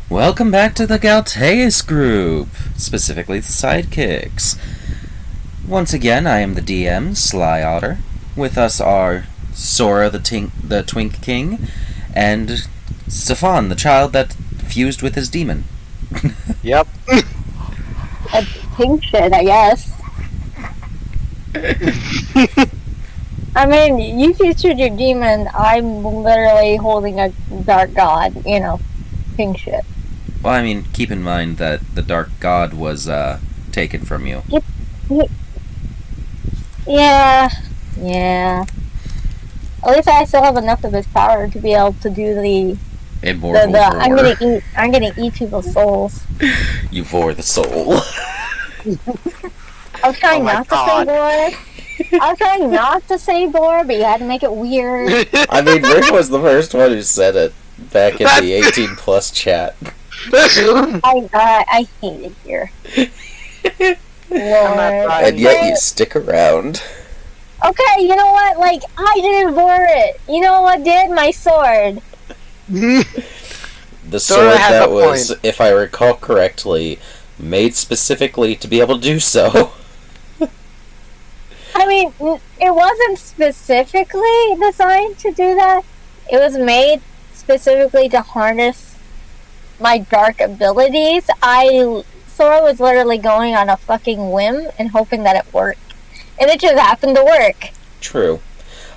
Welcome back to the Galteus group, specifically the Psydekicks. Once again, I am the DM, Sly Otter. With us are Sora the Twink King, and Stefan, the child that fused with his demon. Yep. That's pink shit, I guess. I mean, you featured your demon. I'm literally holding a dark god, pink shit. Well, I mean, keep in mind that the Dark God was taken from you. Yeah. At least I still have enough of his power to be able to do the Immortal I'm gonna eat people's souls. You vor the soul. I was trying not to say boar. I was trying not to say boar, but you had to make it weird. I mean, Rick was the first one who said it back in the 18+ chat. I hate it here. Lord. And yet you stick around. Okay, you know what? I didn't vor it. You know what did? My sword. The sword that was, if I recall correctly, made specifically to be able to do so. I mean, it wasn't specifically designed to do that. It was made specifically to harness my dark abilities. Sora was literally going on a fucking whim and hoping that it worked. And it just happened to work. True.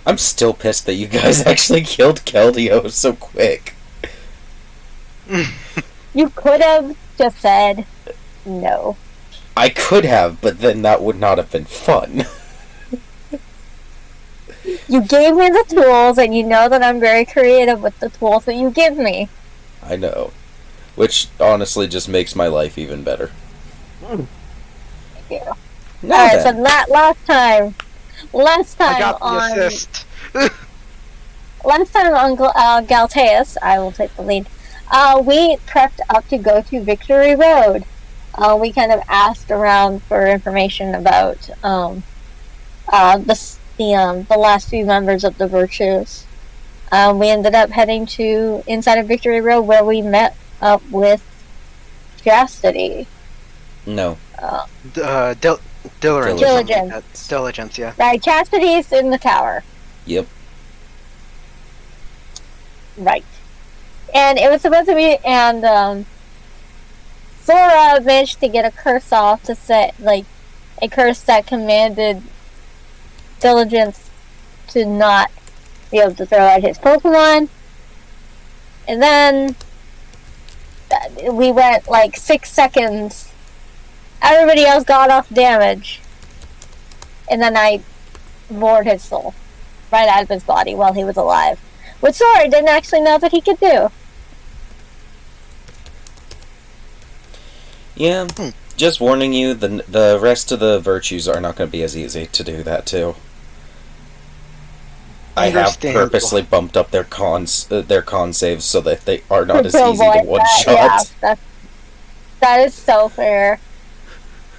I'm still pissed that you guys actually killed Keldeo so quick. You could have just said no. I could have, but then that would not have been fun. You gave me the tools, and you know that I'm very creative with the tools that you give me. I know. Which, honestly, just makes my life even better. Thank you. Alright, so last time I got on... the assist. Last time on Galteus, I will take the lead, we prepped up to go to Victory Road. We kind of asked around for information about the last few members of the Virtues. We ended up heading to inside of Victory Road, where we met up with Chastity. No. Diligence. Diligence, yeah. Right, Chastity's in the tower. Yep. Right. And it was supposed to be, and Sora managed to get a curse off to set, a curse that commanded Diligence to not be able to throw out his Pokemon. And then we went 6 seconds. Everybody else got off damage. And then I bored his soul right out of his body while he was alive. Which Sora didn't actually know that he could do. Yeah, just warning you, the rest of the Virtues are not going to be as easy to do that too. I have purposely bumped up their con saves so that they are not as easy to one-shot. Yeah, that is so fair.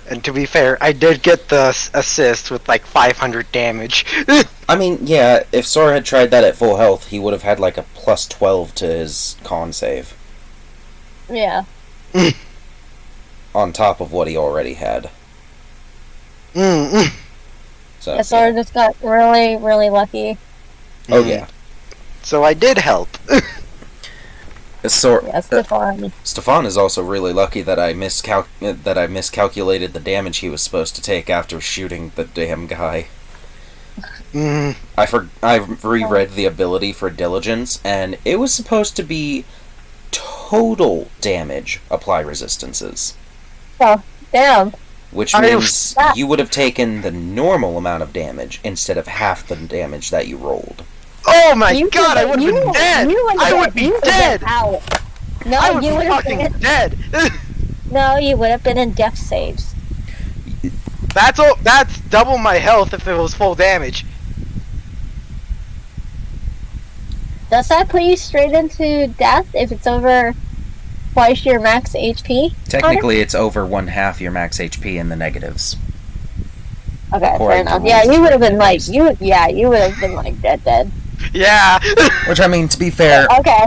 And to be fair, I did get the assist with 500 damage. I mean, yeah, if Sora had tried that at full health, he would have had a +12 to his con save. Yeah. On top of what he already had. So, yeah, Sora just got really, really lucky. Oh yeah. So I did help. Stefan is also really lucky that I miscalculated the damage he was supposed to take after shooting the damn guy. I reread the ability for Diligence, and it was supposed to be total damage apply resistances. Oh, damn. Which means you would have taken the normal amount of damage instead of half the damage that you rolled. Oh my god, I would have been dead! I would be dead! No, I would be fucking dead! No, you would have been in death saves. That's double my health if it was full damage. Does that put you straight into death if it's over twice your max HP? Technically, it's over 1/2 your max HP in the negatives. Okay, fair enough. Yeah, you would have been you would have been dead. Yeah. Which, I mean, to be fair, okay.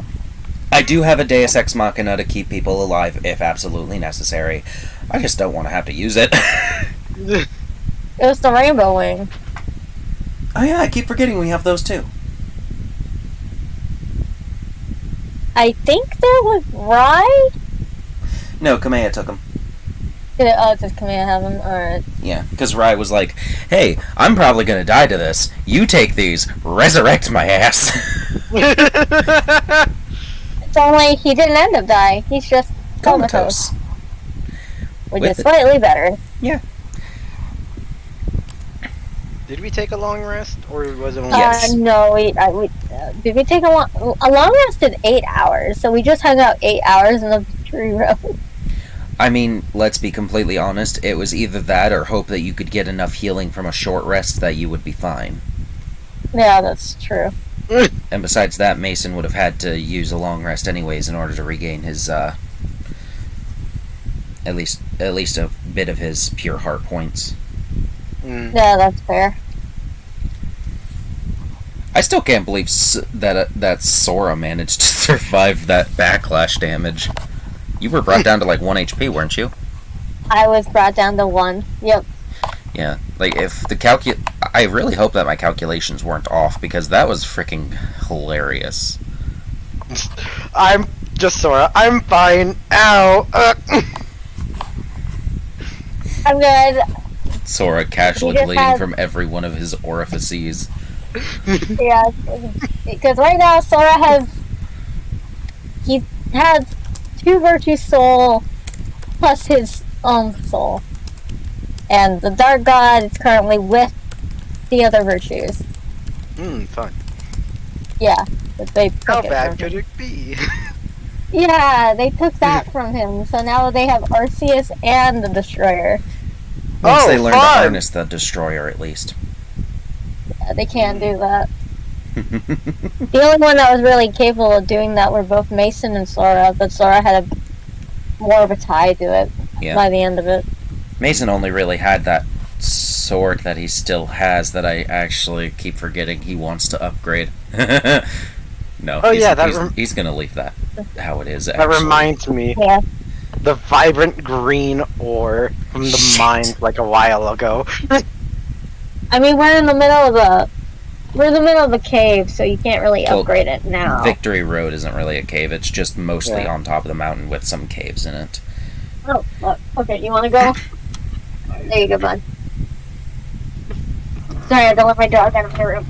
I do have a Deus Ex Machina to keep people alive if absolutely necessary. I just don't want to have to use it. It was the Rainbow Wing. Oh yeah, I keep forgetting we have those too. I think that was Rye. No, Kamea took them. Oh, does Kamea have them? Alright. Yeah, because Rai was like, hey, I'm probably going to die to this. You take these, resurrect my ass. It's only he didn't end up dying. He's just comatose. Which With is it. slightly better. Yeah. Did we take a long rest, or was it only? Yes. No, did we take a long rest in 8 hours, so we just hung out 8 hours in the Victory Road. I mean, let's be completely honest, it was either that or hope that you could get enough healing from a short rest that you would be fine. Yeah, that's true. And besides that, Mason would have had to use a long rest anyways in order to regain his, at least a bit of his pure heart points. Yeah, that's fair. I still can't believe that Sora managed to survive that backlash damage. You were brought down to like 1 HP, weren't you? I was brought down to 1. Yep. Yeah, like if the I really hope that my calculations weren't off because that was freaking hilarious. I'm just Sora. I'm fine. Ow. I'm good. Sora casually He just bleeding had- from every one of his orifices. Yeah, because right now Sora he has 2 Virtue Soul plus his own soul. And the Dark God is currently with the other virtues. Fun. Yeah, but they took How it bad from could him. it be? Yeah, they took that from him. So now they have Arceus and the Destroyer. Once Oh, they learn to fun! harness the Destroyer, at least. Yeah, they can't do that. The only one that was really capable of doing that were both Mason and Sora, but Sora had more of a tie to it Yeah. by the end of it. Mason only really had that sword that he still has that I actually keep forgetting he wants to upgrade. No, Oh, yeah, that he's gonna leave that how it is. That Actually. reminds me. Yeah. The vibrant green ore from the Shit. mines like a while ago. I mean, we're in the middle of a cave, so you can't really Well, upgrade it now. Victory Road isn't really a cave; it's just mostly Yeah. on top of the mountain with some caves in it. Oh, okay. You want to go? There you go, bud. Sorry, I had to let my dog out of my room.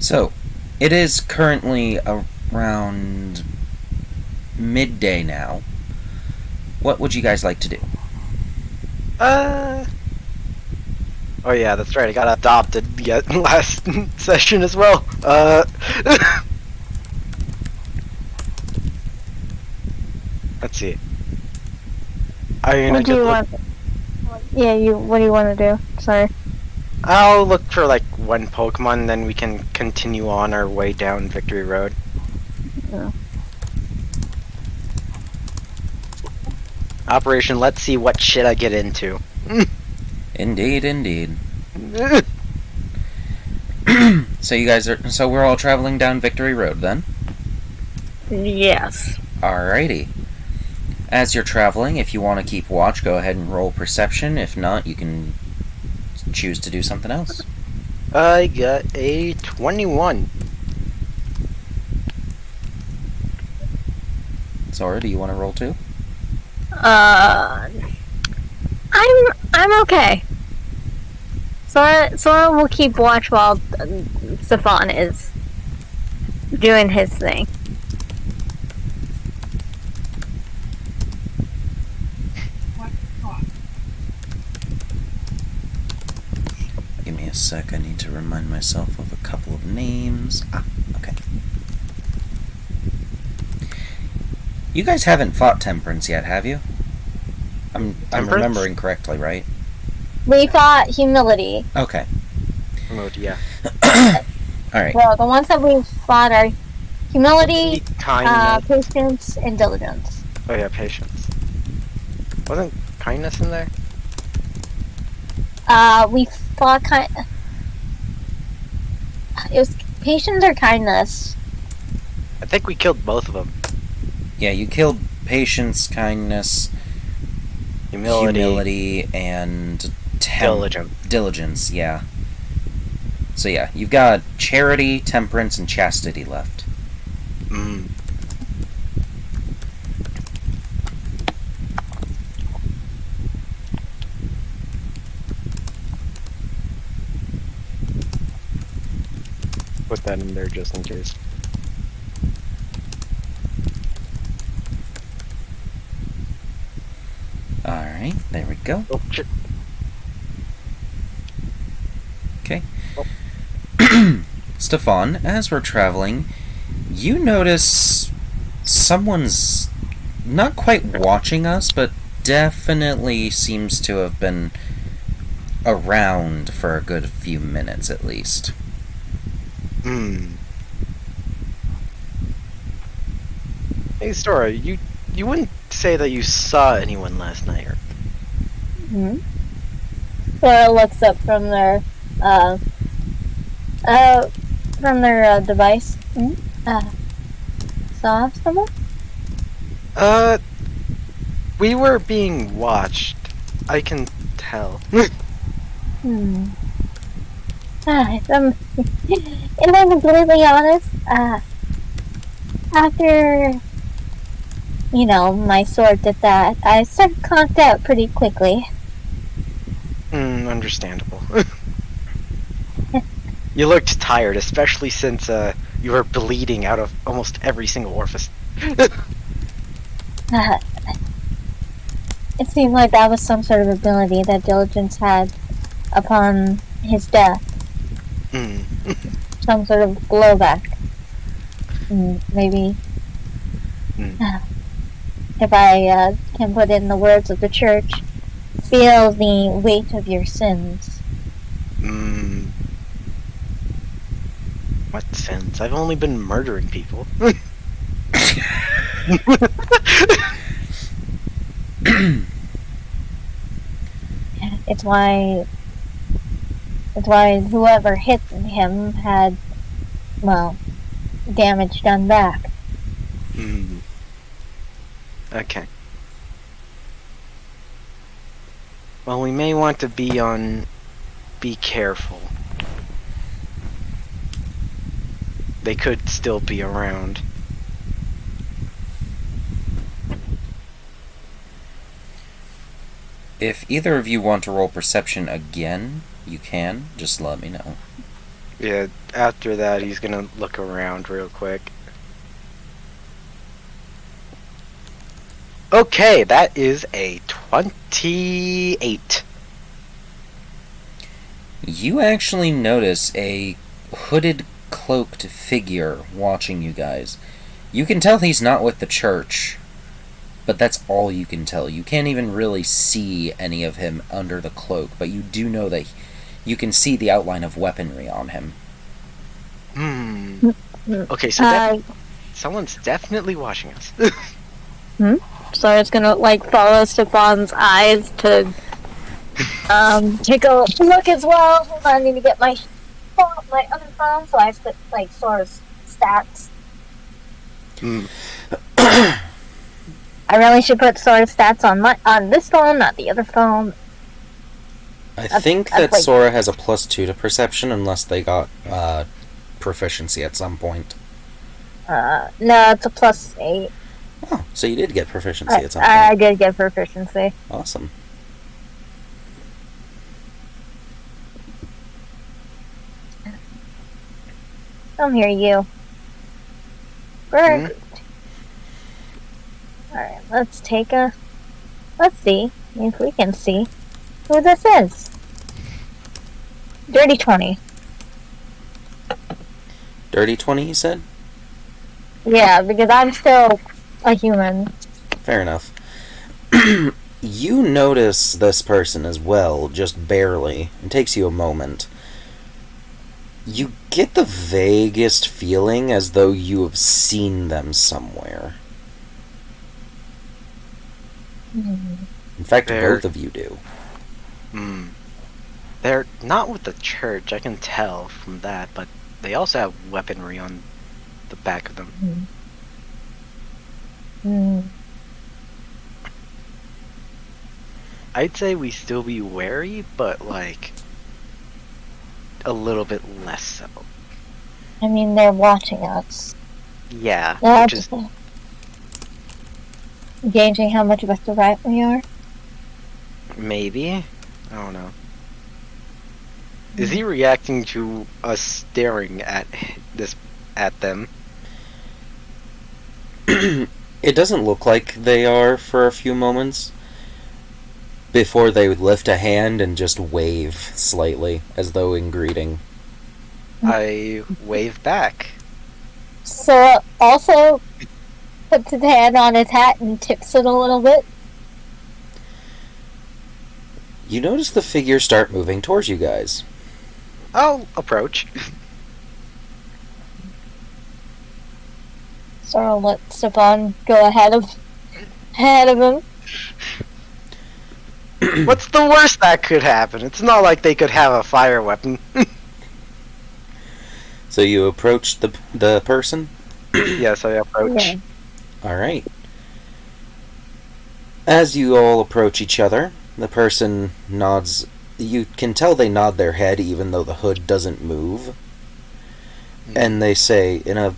So, it is currently around midday now. What would you guys like to do? Oh yeah, that's right. I got adopted yet last session as well. Let's see. I mean, What do you want? Yeah, what do you want to do? Sorry. I'll look for like one Pokemon, then we can continue on our way down Victory Road. Yeah. Operation Let's see what shit I get into. Indeed, indeed. So we're all traveling down Victory Road then? Yes. Alrighty. As you're traveling, if you want to keep watch, go ahead and roll perception. If not, you can choose to do something else. I got a 21. Sora, do you want to roll too? I'm okay. Sora will keep watch while Stefan is doing his thing. Give me a sec, I need to remind myself of a couple of names. Okay. You guys haven't fought Temperance yet, have you? I'm Temperance? remembering correctly, right? We fought Humility. Okay. Mode, yeah. Alright. Well, the ones that we fought are Humility, Kindness. Patience, and Diligence. Oh yeah, patience. Wasn't kindness in there? We fought it was patience or kindness. I think we killed both of them. Yeah, you killed patience, kindness, humility and diligence, yeah. So yeah, you've got charity, temperance, and chastity left. Mm. Put that in there just in case. Alright, there we go. Oh, shit. Okay. Oh. Stefan, as we're traveling, you notice someone's not quite watching us, but definitely seems to have been around for a good few minutes at least. Hmm. Hey, Sora, you wouldn't say that you saw anyone last night, or... Hmm? Sora looks up from their device. Saw someone? We were being watched. I can tell. Hmm. If I'm completely honest, after, my sword did that, I sort of conked out pretty quickly. Understandable. You looked tired, especially since, you were bleeding out of almost every single orifice. It seemed like that was some sort of ability that Diligence had upon his death. Some sort of blowback. Maybe. If I can put in the words of the church, feel the weight of your sins. What sins? I've only been murdering people. It's why whoever hit him had, well, damage done back. Okay. Well, we may want to be careful. They could still be around. If either of you want to roll perception again, you can. Just let me know. Yeah, after that he's gonna look around real quick. Okay, that is a 28. You actually notice a hooded, cloaked figure watching you guys. You can tell he's not with the church, but that's all you can tell. You can't even really see any of him under the cloak, but you do know that you can see the outline of weaponry on him. Okay, so someone's definitely watching us. So it's gonna follow Stefan's eyes to take a look as well. Hold on, I need to get my other phone so I have to Sora's stats. I really should put Sora's stats on this phone, not the other phone. I think that Sora has a +2 to perception unless they got proficiency at some point. No, it's a +8. Oh, so you did get proficiency at some point. I did get proficiency. Awesome. Come here, you. Bird. Alright, let's see if we can see who this is. Dirty 20. Dirty 20, you said? Yeah, because I'm still a human. Fair enough. You notice this person as well, just barely. It takes you a moment. You get the vaguest feeling as though you have seen them somewhere. In fact, They're- both of you do. They're not with the church, I can tell from that, but they also have weaponry on the back of them. I'd say we still be wary, but like a little bit less so. I mean, they're watching us. Yeah, They're which is gauging how much of a threat we are. maybe. I don't know. Is he reacting to us staring at them? It doesn't look like they are for a few moments before they lift a hand and just wave slightly as though in greeting. I wave back. So also puts his hand on his hat and tips it a little bit. You notice the figures start moving towards you guys. I'll approach. So I'll let Stefan go ahead of him. What's the worst that could happen? It's not like they could have a fire weapon. So you approach the person? Yes, I approach. Yeah. Alright. As you all approach each other, the person nods. You can tell they nod their head even though the hood doesn't move. And they say in a...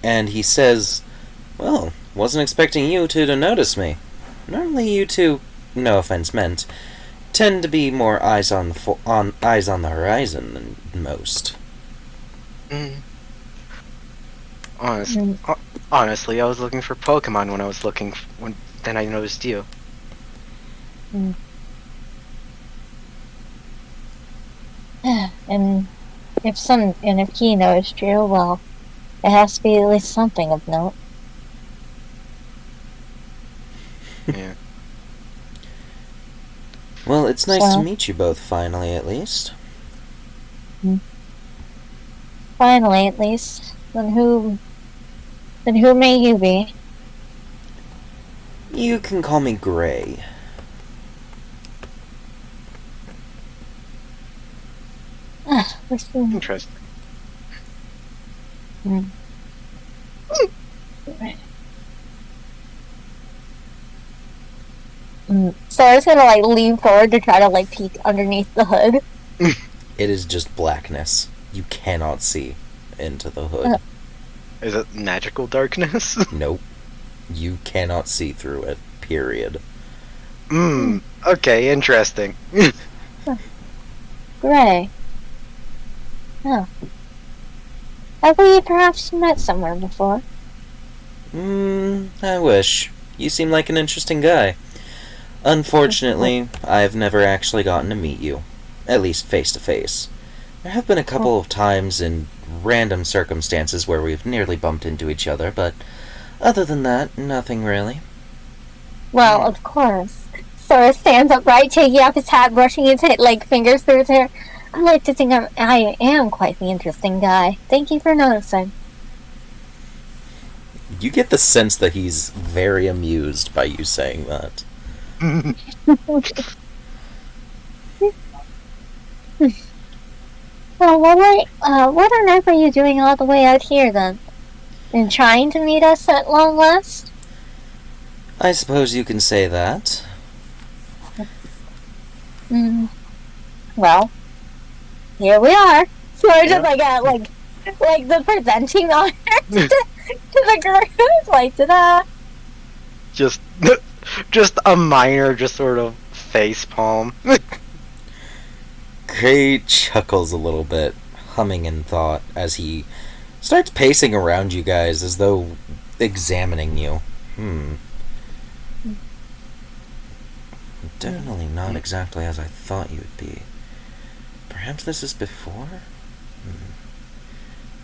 and he says, "Well, wasn't expecting you two to notice me. Normally you two, no offense meant, tend to be more eyes on the horizon than most." Honestly, I was looking for Pokemon then I noticed you. And if he noticed you, well, it has to be at least something of note. Yeah. Well, it's nice So- to meet you both finally, at least. Finally, at least. Then who may you be? You can call me Gray. Listen. Interesting. So I was gonna lean forward to try to peek underneath the hood. It is just blackness. You cannot see into the hood. Is it magical darkness? Nope. You cannot see through it. Period. Okay, interesting. Gray. Oh. Have we perhaps met somewhere before? I wish. You seem like an interesting guy. Unfortunately, I've never actually gotten to meet you. At least face to face. There have been a couple of times in random circumstances where we've nearly bumped into each other, but other than that, nothing really. Well, of course. Sora stands upright, taking off his hat, brushing his fingers through his hair. I like to think I am quite the interesting guy. Thank you for noticing. You get the sense that he's very amused by you saying that. Well, what on earth are you doing all the way out here, then? And trying to meet us at long last? I suppose you can say that. Well, here we are. So we're just the presenting honors to the group. Ta-da! Just a minor, sort of face palm. Gray chuckles a little bit, humming in thought, as he starts pacing around you guys as though examining you. Definitely not exactly as I thought you would be. Perhaps this is before?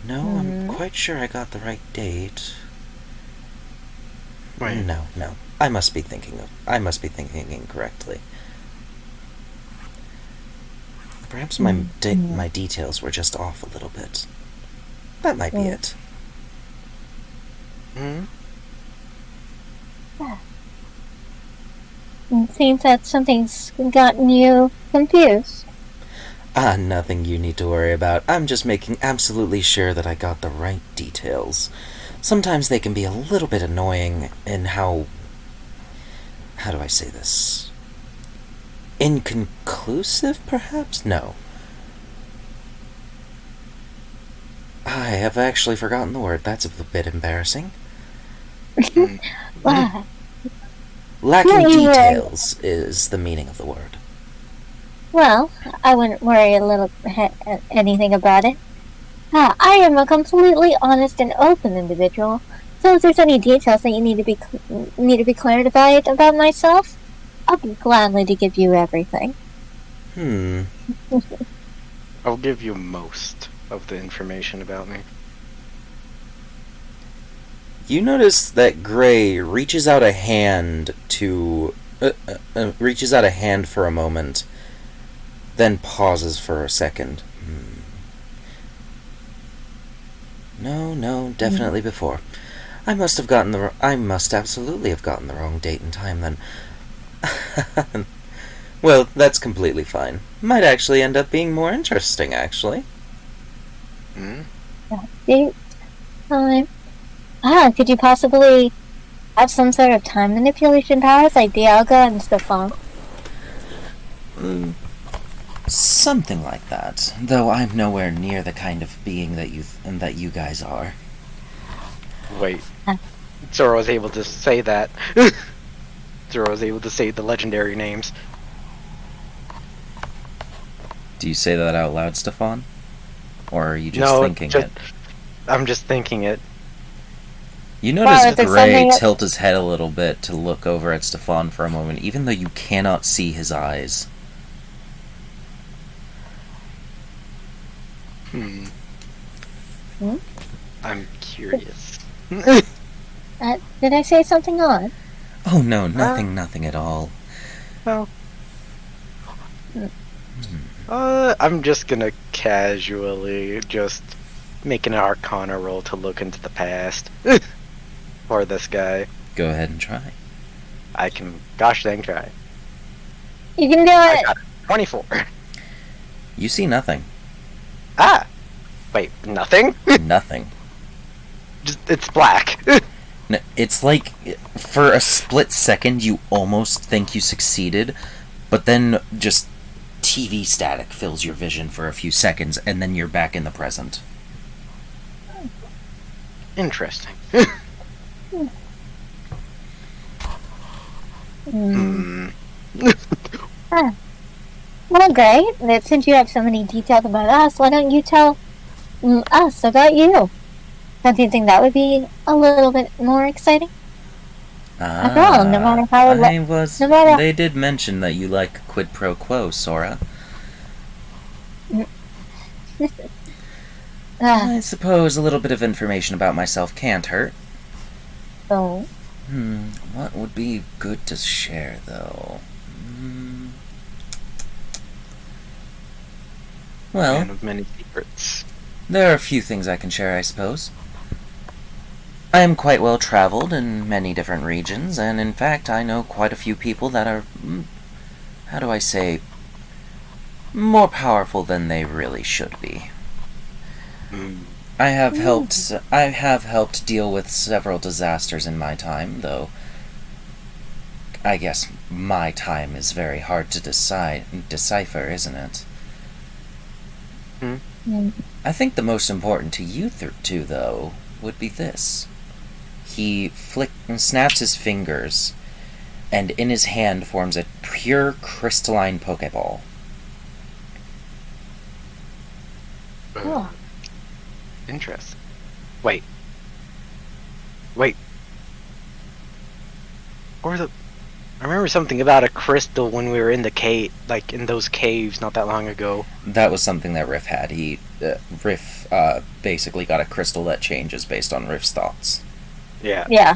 No, I'm quite sure I got the right date. Wait. No. I must be thinking incorrectly. Perhaps my details were just off a little bit. That might be it. It seems that something's gotten you confused. Nothing you need to worry about. I'm just making absolutely sure that I got the right details. Sometimes they can be a little bit annoying in how do I say this? Inconclusive, perhaps? No. I have actually forgotten the word. That's a bit embarrassing. Wow. Lacking Yeah, you were- details is the meaning of the word. Well, I wouldn't worry anything about it. I am a completely honest and open individual. So if there's any details that you need to be clarified about myself, I'll be gladly to give you everything. I'll give you most of the information about me. You notice that Gray reaches out a hand for a moment, then pauses for a second. No, definitely before. I must absolutely have gotten the wrong date and time then. Well, that's completely fine. Might actually end up being more interesting, actually. Date time. Could you possibly have some sort of time manipulation powers like Dialga and Stefan? Something like that. Though I'm nowhere near the kind of being that you guys are. Wait. Zoro was able to say that. Zoro was able to say the legendary names. Do you say that out loud, Stefan? Or are you just thinking it? I'm just thinking it. You notice Well, Gray tilt his head a little bit to look over at Stefan for a moment, even though you cannot see his eyes. I'm curious. Did I say something odd? Oh no, nothing at all. Well, I'm just gonna casually just make an Arcana roll to look into the past for this guy. Go ahead and try. I can, gosh dang try. You can do I it. got 24. You see nothing. Wait, nothing? Nothing. Just, it's black. No, it's like, for a split second, you almost think you succeeded, but then just TV static fills your vision for a few seconds, and then you're back in the present. Interesting. Well, great. Since you have so many details about us, why don't you tell us about you? Don't you think that would be a little bit more exciting? After all, no matter how They did mention that you like quid pro quo, Sora. I suppose a little bit of information about myself can't hurt. So, What would be good to share, though? Well, Man of many secrets. there are a few things I can share, I suppose. I am quite well traveled in many different regions, and in fact, I know quite a few people that are, how do I say, more powerful than they really should be. I have helped deal with several disasters in my time, though I guess my time is very hard to decipher, isn't it? I think the most important to you two, though, would be this. He snaps his fingers, and in his hand forms a pure crystalline Pokeball. Interesting. Wait. I remember something about a crystal when we were in the cave, like in those caves not that long ago. That was something that Riff had. Riff basically got a crystal that changes based on Riff's thoughts. Yeah. yeah.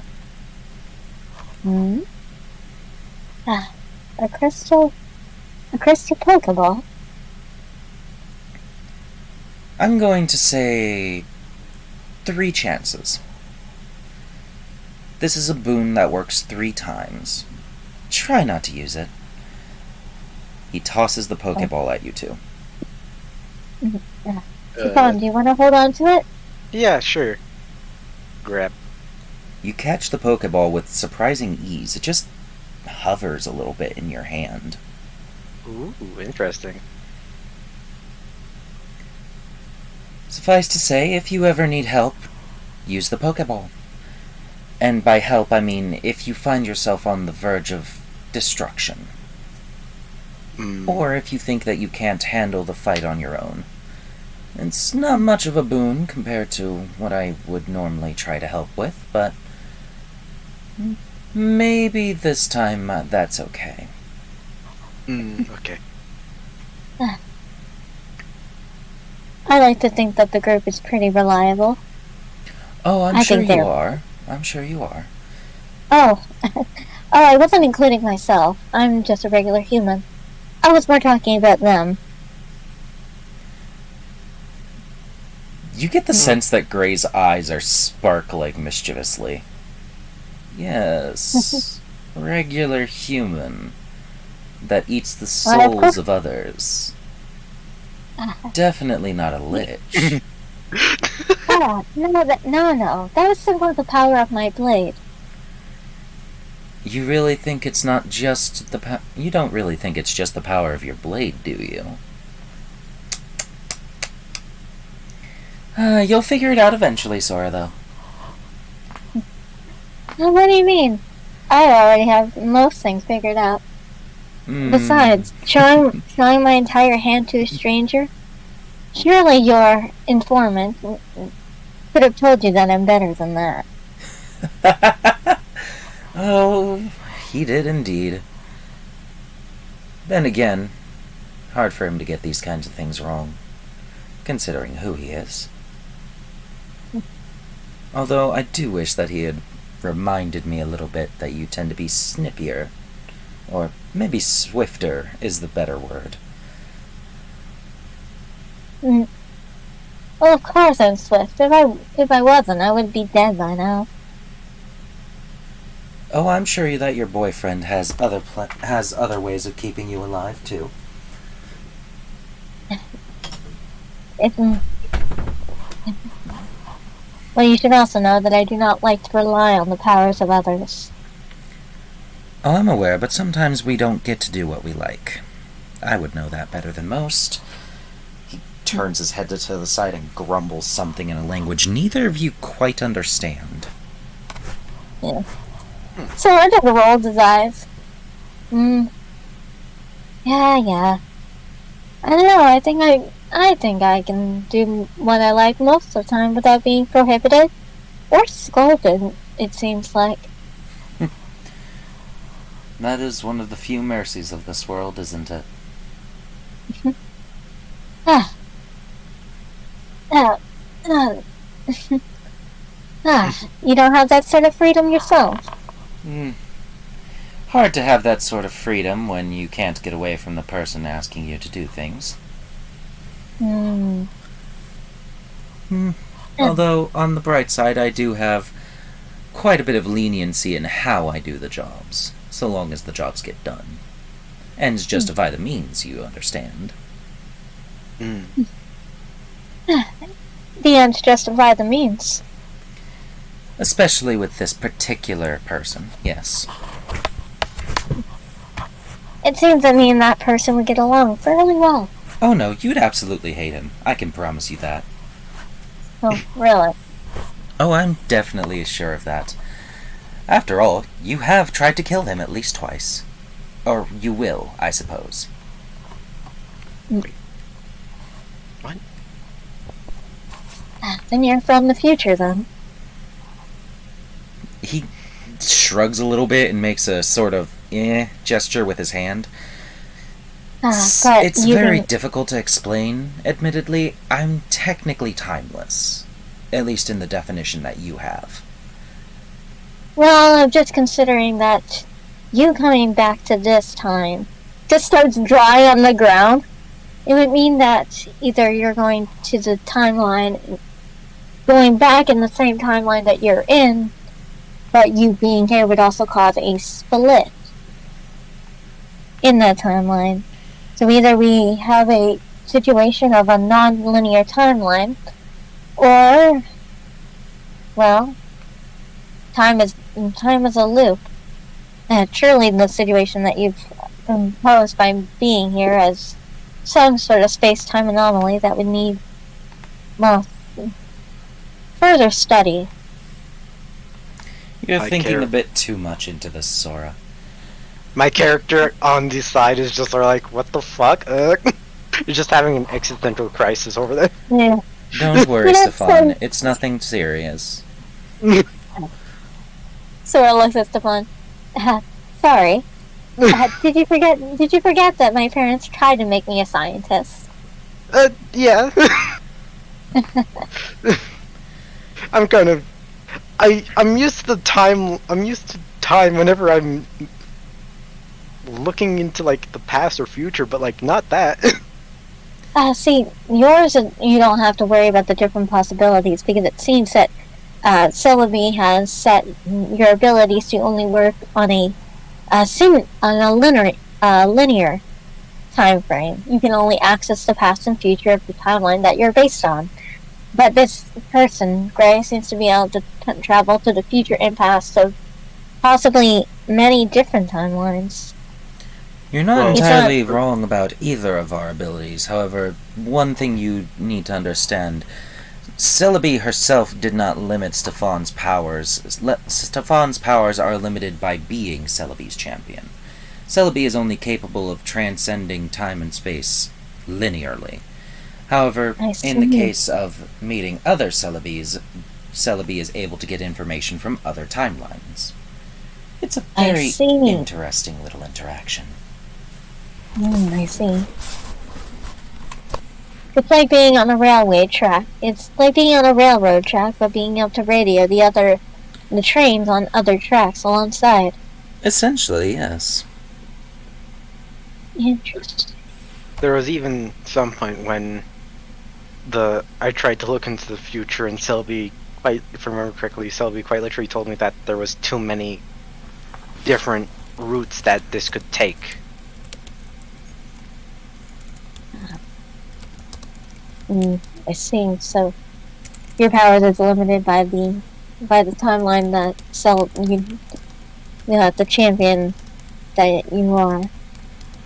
A crystal Pokeball. I'm going to say 3 chances. This is a boon that works 3 times. try not to use it. He tosses the Pokeball at you two. Stefan, do you want to hold on to it? Yeah, sure. Grab. You catch the Pokeball with surprising ease. It just hovers a little bit in your hand. Ooh, interesting. Suffice to say, if you ever need help, use the Pokeball. And by help, I mean if you find yourself on the verge of destruction. Or if you think that you can't handle the fight on your own. It's not much of a boon compared to what I would normally try to help with, but maybe this time that's okay. Okay. I like to think that the group is pretty reliable. Oh, I'm sure you are. I'm sure you are. Oh. Oh, I wasn't including myself. I'm just a regular human. I was more talking about them. You get the sense that Gray's eyes are sparkling mischievously. Yes, regular human that eats the souls of others. Definitely not a lich. Oh, no. That was simply the power of my blade. You really think it's not just the you don't really think it's just the power of your blade, do you? You'll figure it out eventually, Sora, though. What do you mean? I already have most things figured out. Besides, showing my entire hand to a stranger? Surely your informant could have told you that I'm better than that. Oh, he did indeed. Then again, hard for him to get these kinds of things wrong, considering who he is. Although I do wish that he had reminded me a little bit that you tend to be snippier, or maybe swifter is the better word. Well, of course I'm swift. If I wasn't, I would be dead by now. Oh, I'm sure that your boyfriend has other ways of keeping you alive too. Well, you should also know that I do not like to rely on the powers of others. Oh, I'm aware, but sometimes we don't get to do what we like. I would know that better than most. He turns his head to the side and grumbles something in a language neither of you quite understand. Yeah. Sora rolls his eyes. Yeah. I don't know, I think I can do what I like most of the time without being prohibited or scolded, it seems like. That is one of the few mercies of this world, isn't it? You don't have that sort of freedom yourself. Hard to have that sort of freedom when you can't get away from the person asking you to do things. Although, on the bright side, I do have quite a bit of leniency in how I do the jobs, so long as the jobs get done. Ends justify the means, you understand. The ends justify the means. Especially with this particular person, yes. It seems that me and that person would get along fairly well. Oh no, you'd absolutely hate him. I can promise you that. Oh, really? Oh, I'm definitely sure of that. After all, you have tried to kill him at least twice. Or you will, I suppose. Wait. What? Then you're from the future, then. He shrugs a little bit and makes a sort of gesture with his hand. It's very difficult to explain, admittedly. I'm technically timeless. At least in the definition that you have. Well, I'm just considering that you coming back to this time just starts dry on the ground. It would mean that either you're going to the timeline, going back in the same timeline that you're in, but you being here would also cause a split. in that timeline. So either we have a situation of a non-linear timeline, or, well, time is a loop. Surely the situation that you've imposed by being here as some sort of space-time anomaly that would need, well, further study. You're thinking a bit too much into this, Sora. My character on the side is just like, what the fuck? You're just having an existential crisis over there. Yeah. Don't worry, Stefan. It's nothing serious. Sora looks at Stefan. Sorry. Did you forget that my parents tried to make me a scientist? Yeah. I'm used to time whenever I'm looking into like the past or future, but like not that. See, yours, you don't have to worry about the different possibilities because it seems that Celebi has set your abilities to only work on a linear time frame. You can only access the past and future of the timeline that you're based on. But this person, Gray, seems to be able to travel to the future and past of possibly many different timelines. You're not entirely wrong about either of our abilities. However, one thing you need to understand, Celebi herself did not limit Stefan's powers. Stefan's powers are limited by being Celebi's champion. Celebi is only capable of transcending time and space linearly. However, in the case of meeting other Celebis, Celebi is able to get information from other timelines. It's a very interesting little interaction. I see. It's like being on a railway track. It's like being on a railroad track, but being able to radio the trains on other tracks alongside. Essentially, yes. Interesting. There was even some point when I tried to look into the future, and Celebi, if I remember correctly, Celebi quite literally told me that there was too many different routes that this could take. I see. So your powers is limited by the timeline that the champion that you are.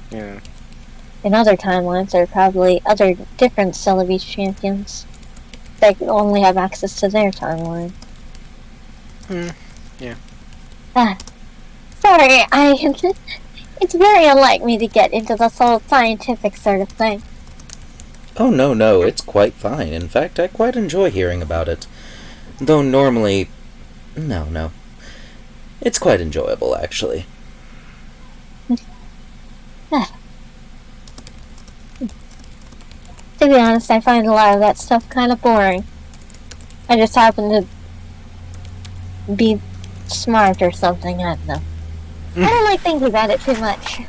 Yeah. In other timelines, there are probably other different Celebi's champions that only have access to their timeline. Yeah. Sorry, it's very unlike me to get into this whole scientific sort of thing. Oh, no, it's quite fine. In fact, I quite enjoy hearing about it. Though normally... No. It's quite enjoyable, actually. To be honest, I find a lot of that stuff kind of boring. I just happen to be smart or something, I don't know. I don't like thinking about it too much.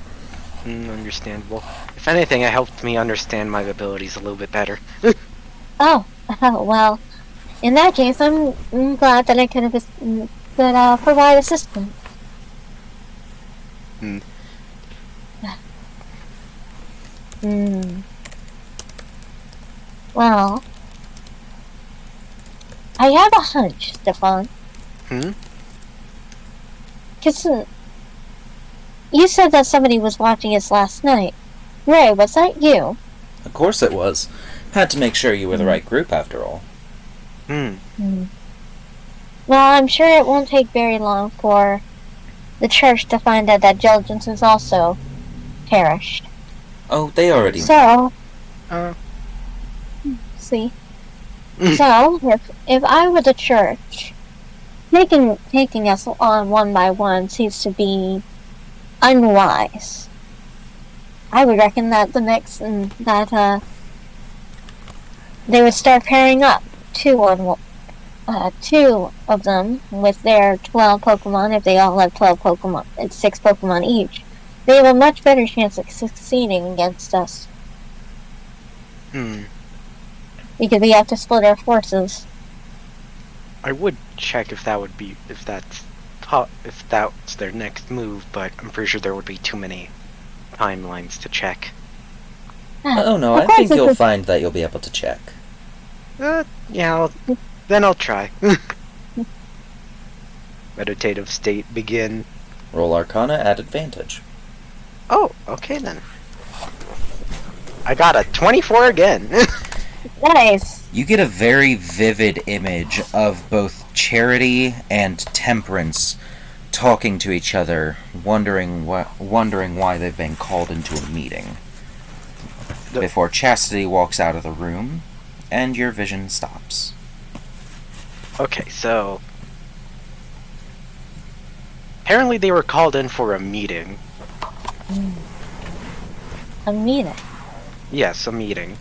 Understandable. If anything, it helped me understand my abilities a little bit better. Oh, well, in that case, I'm glad that I could provide assistance. Well, I have a hunch, Stefan. Because you said that somebody was watching us last night. Ray, was that you? Of course it was. Had to make sure you were the right group, after all. Well, I'm sure it won't take very long for the church to find out that Diligence has also perished. Oh, they already... So... See? So, if I were the church, taking us on one by one seems to be unwise. I would reckon that they would start pairing up two of them with their 12 Pokemon. If they all have 12 Pokemon, it's 6 Pokemon each. They have a much better chance of succeeding against us. Because we have to split our forces. I would check if that's their next move, but I'm pretty sure there would be too many timelines to check. Oh no, Of I course think it's you'll a- find that you'll be able to check. Yeah, then I'll try. Meditative state begin. Roll Arcana at advantage. Oh, okay then. I got a 24 again. Nice. You get a very vivid image of both Charity and Temperance talking to each other, wondering why they've been called into a meeting. Before Chastity walks out of the room, and your vision stops. Okay, so apparently they were called in for a meeting. A meeting. Yes, a meeting.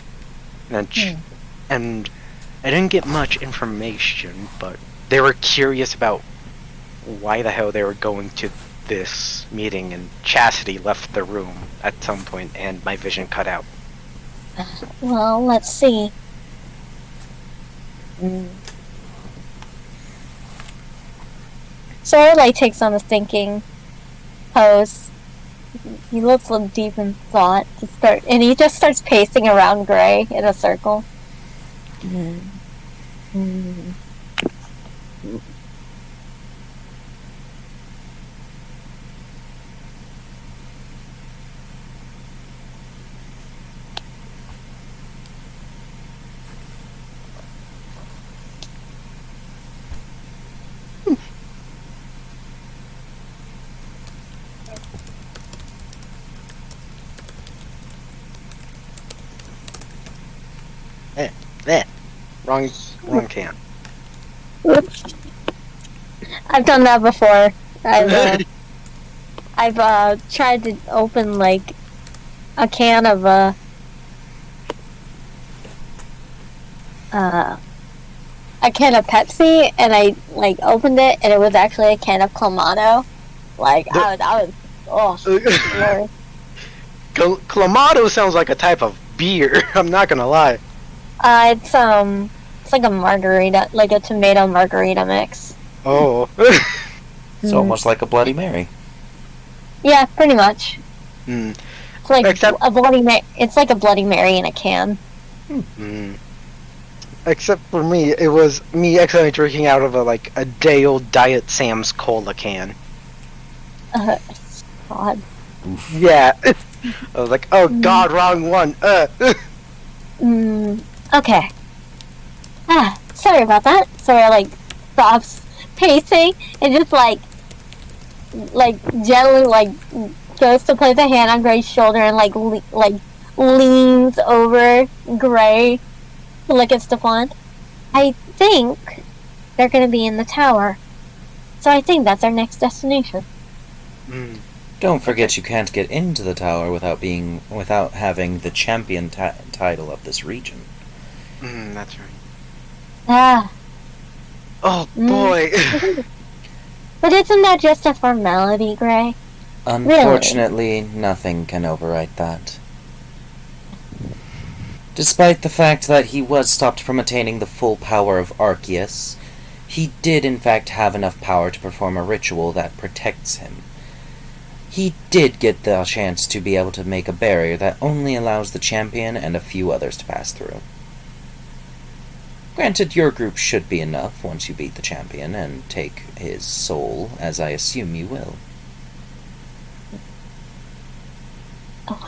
And I didn't get much information, but they were curious about why the hell they were going to this meeting, and Chastity left the room at some point, and my vision cut out. Well, let's see. Sora like takes on a thinking pose. He looks a little deep in thought and he just starts pacing around Gray in a circle. Wrong can. I've done that before. I've tried to open like a can of a can of Pepsi, and I like opened it, and it was actually a can of Clamato. Like I was Lord. Clamato sounds like a type of beer. I'm not gonna lie. It's like a margarita, like a tomato margarita mix. Oh. It's almost like a Bloody Mary. Yeah, pretty much. Mm. It's like Except- a Bloody Mary. It's like a Bloody Mary in a can. Except for me, it was me accidentally drinking out of a day-old Diet Sam's Cola can. God. Oof. Yeah. I was like, oh god, wrong one. Okay. Sorry about that. Sora like stops pacing and just like gently like goes to place a hand on Gray's shoulder and like leans over Gray to look at Stefan. I think they're gonna be in the tower, so I think that's our next destination. Don't forget you can't get into the tower without having the champion title of this region. That's right. Ah, Oh boy. but isn't that just a formality, Gray? Unfortunately, nothing can overwrite that. Despite the fact that he was stopped from attaining the full power of Arceus, he did in fact have enough power to perform a ritual that protects him. He did get the chance to be able to make a barrier that only allows the champion and a few others to pass through. Granted, your group should be enough once you beat the champion and take his soul, as I assume you will.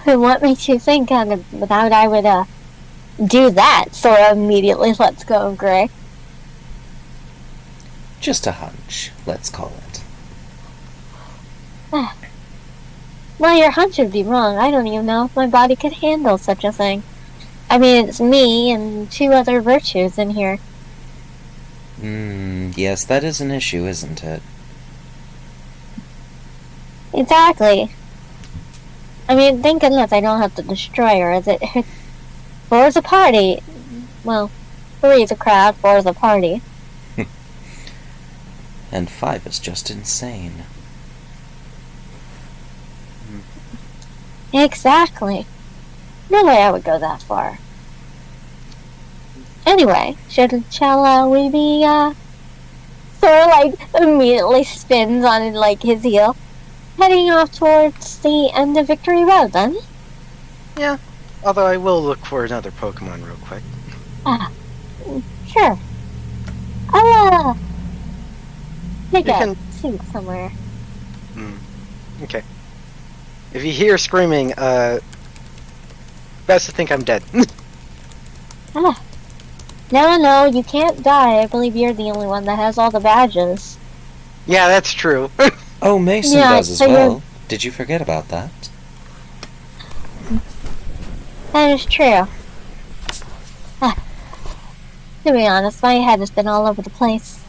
What makes you think that I would do that? Sora immediately lets go of Gray. Just a hunch, let's call it. Well, your hunch would be wrong. I don't even know if my body could handle such a thing. I mean, it's me and 2 other virtues in here. Yes, that is an issue, isn't it? Exactly. I mean, thank goodness I don't have to destroy her, as it 4 is a party. Well, 3 is a crowd, 4 is a party. And 5 is just insane. Exactly. No way I would go that far. Anyway, shall we be, Sora, like, immediately spins on, like, his heel. heading off towards the end of Victory Road, then? Yeah. Although I will look for another Pokemon real quick. Ah, sure. I'll, pick You up can- seat somewhere. Okay. If you hear screaming, best to think I'm dead. Ah. No, you can't die. I believe you're the only one that has all the badges. Yeah, that's true. Oh, Mason Yeah, does as so you're- well. Did you forget about that? That is true. Ah. To be honest, my head has been all over the place.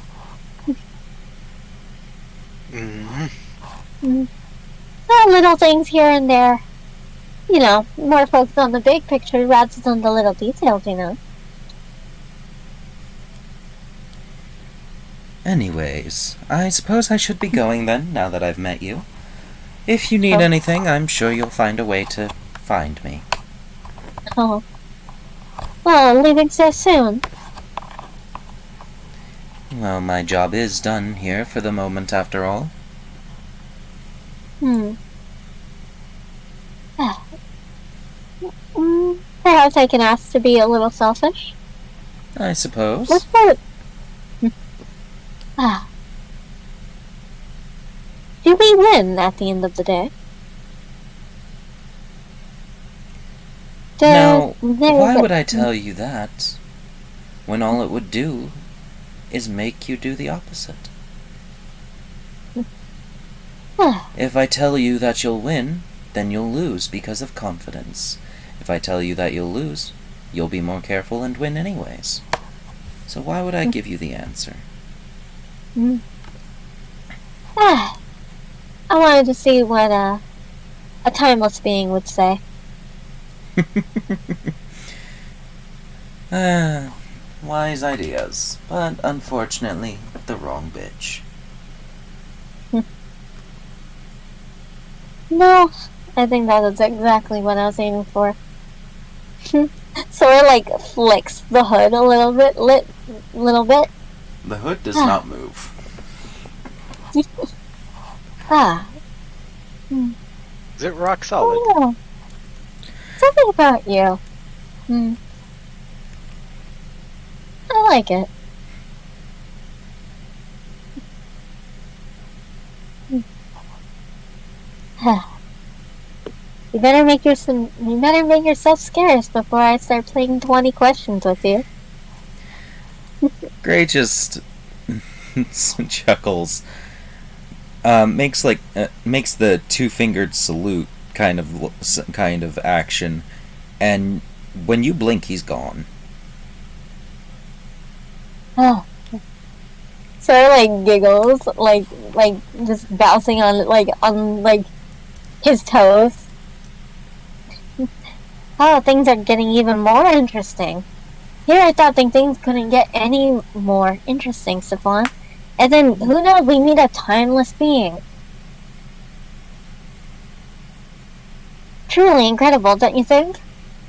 Little things here and there. You know, more focused on the big picture rather than the little details, you know. Anyways, I suppose I should be going then, now that I've met you. If you need Oh. anything, I'm sure you'll find a way to find me. Oh. Well, leaving so soon. Well, my job is done here for the moment after all. Ah. Perhaps I can ask to be a little selfish. I suppose. What's that? Ah. Do we win at the end of the day? Now, why would I tell you that, when all it would do is make you do the opposite? If I tell you that you'll win, then you'll lose because of confidence. If I tell you that you'll lose, you'll be more careful and win anyways. So why would I give you the answer? I wanted to see what a timeless being would say. Wise ideas, but unfortunately, the wrong bitch. No, I think that is exactly what I was aiming for. Sora like flicks the hood a little bit, The hood does not move. Is it rock solid? Oh, something about you. I like it. You better make yourself scarce before I start playing 20 questions with you. Gray just chuckles. Makes the two-fingered salute kind of action, and when you blink, he's gone. Sort of like giggles, like just bouncing on his toes. Oh, things are getting even more interesting. Here I thought things couldn't get any more interesting, Stefan. And then, who knows, we meet a timeless being. Truly incredible, don't you think?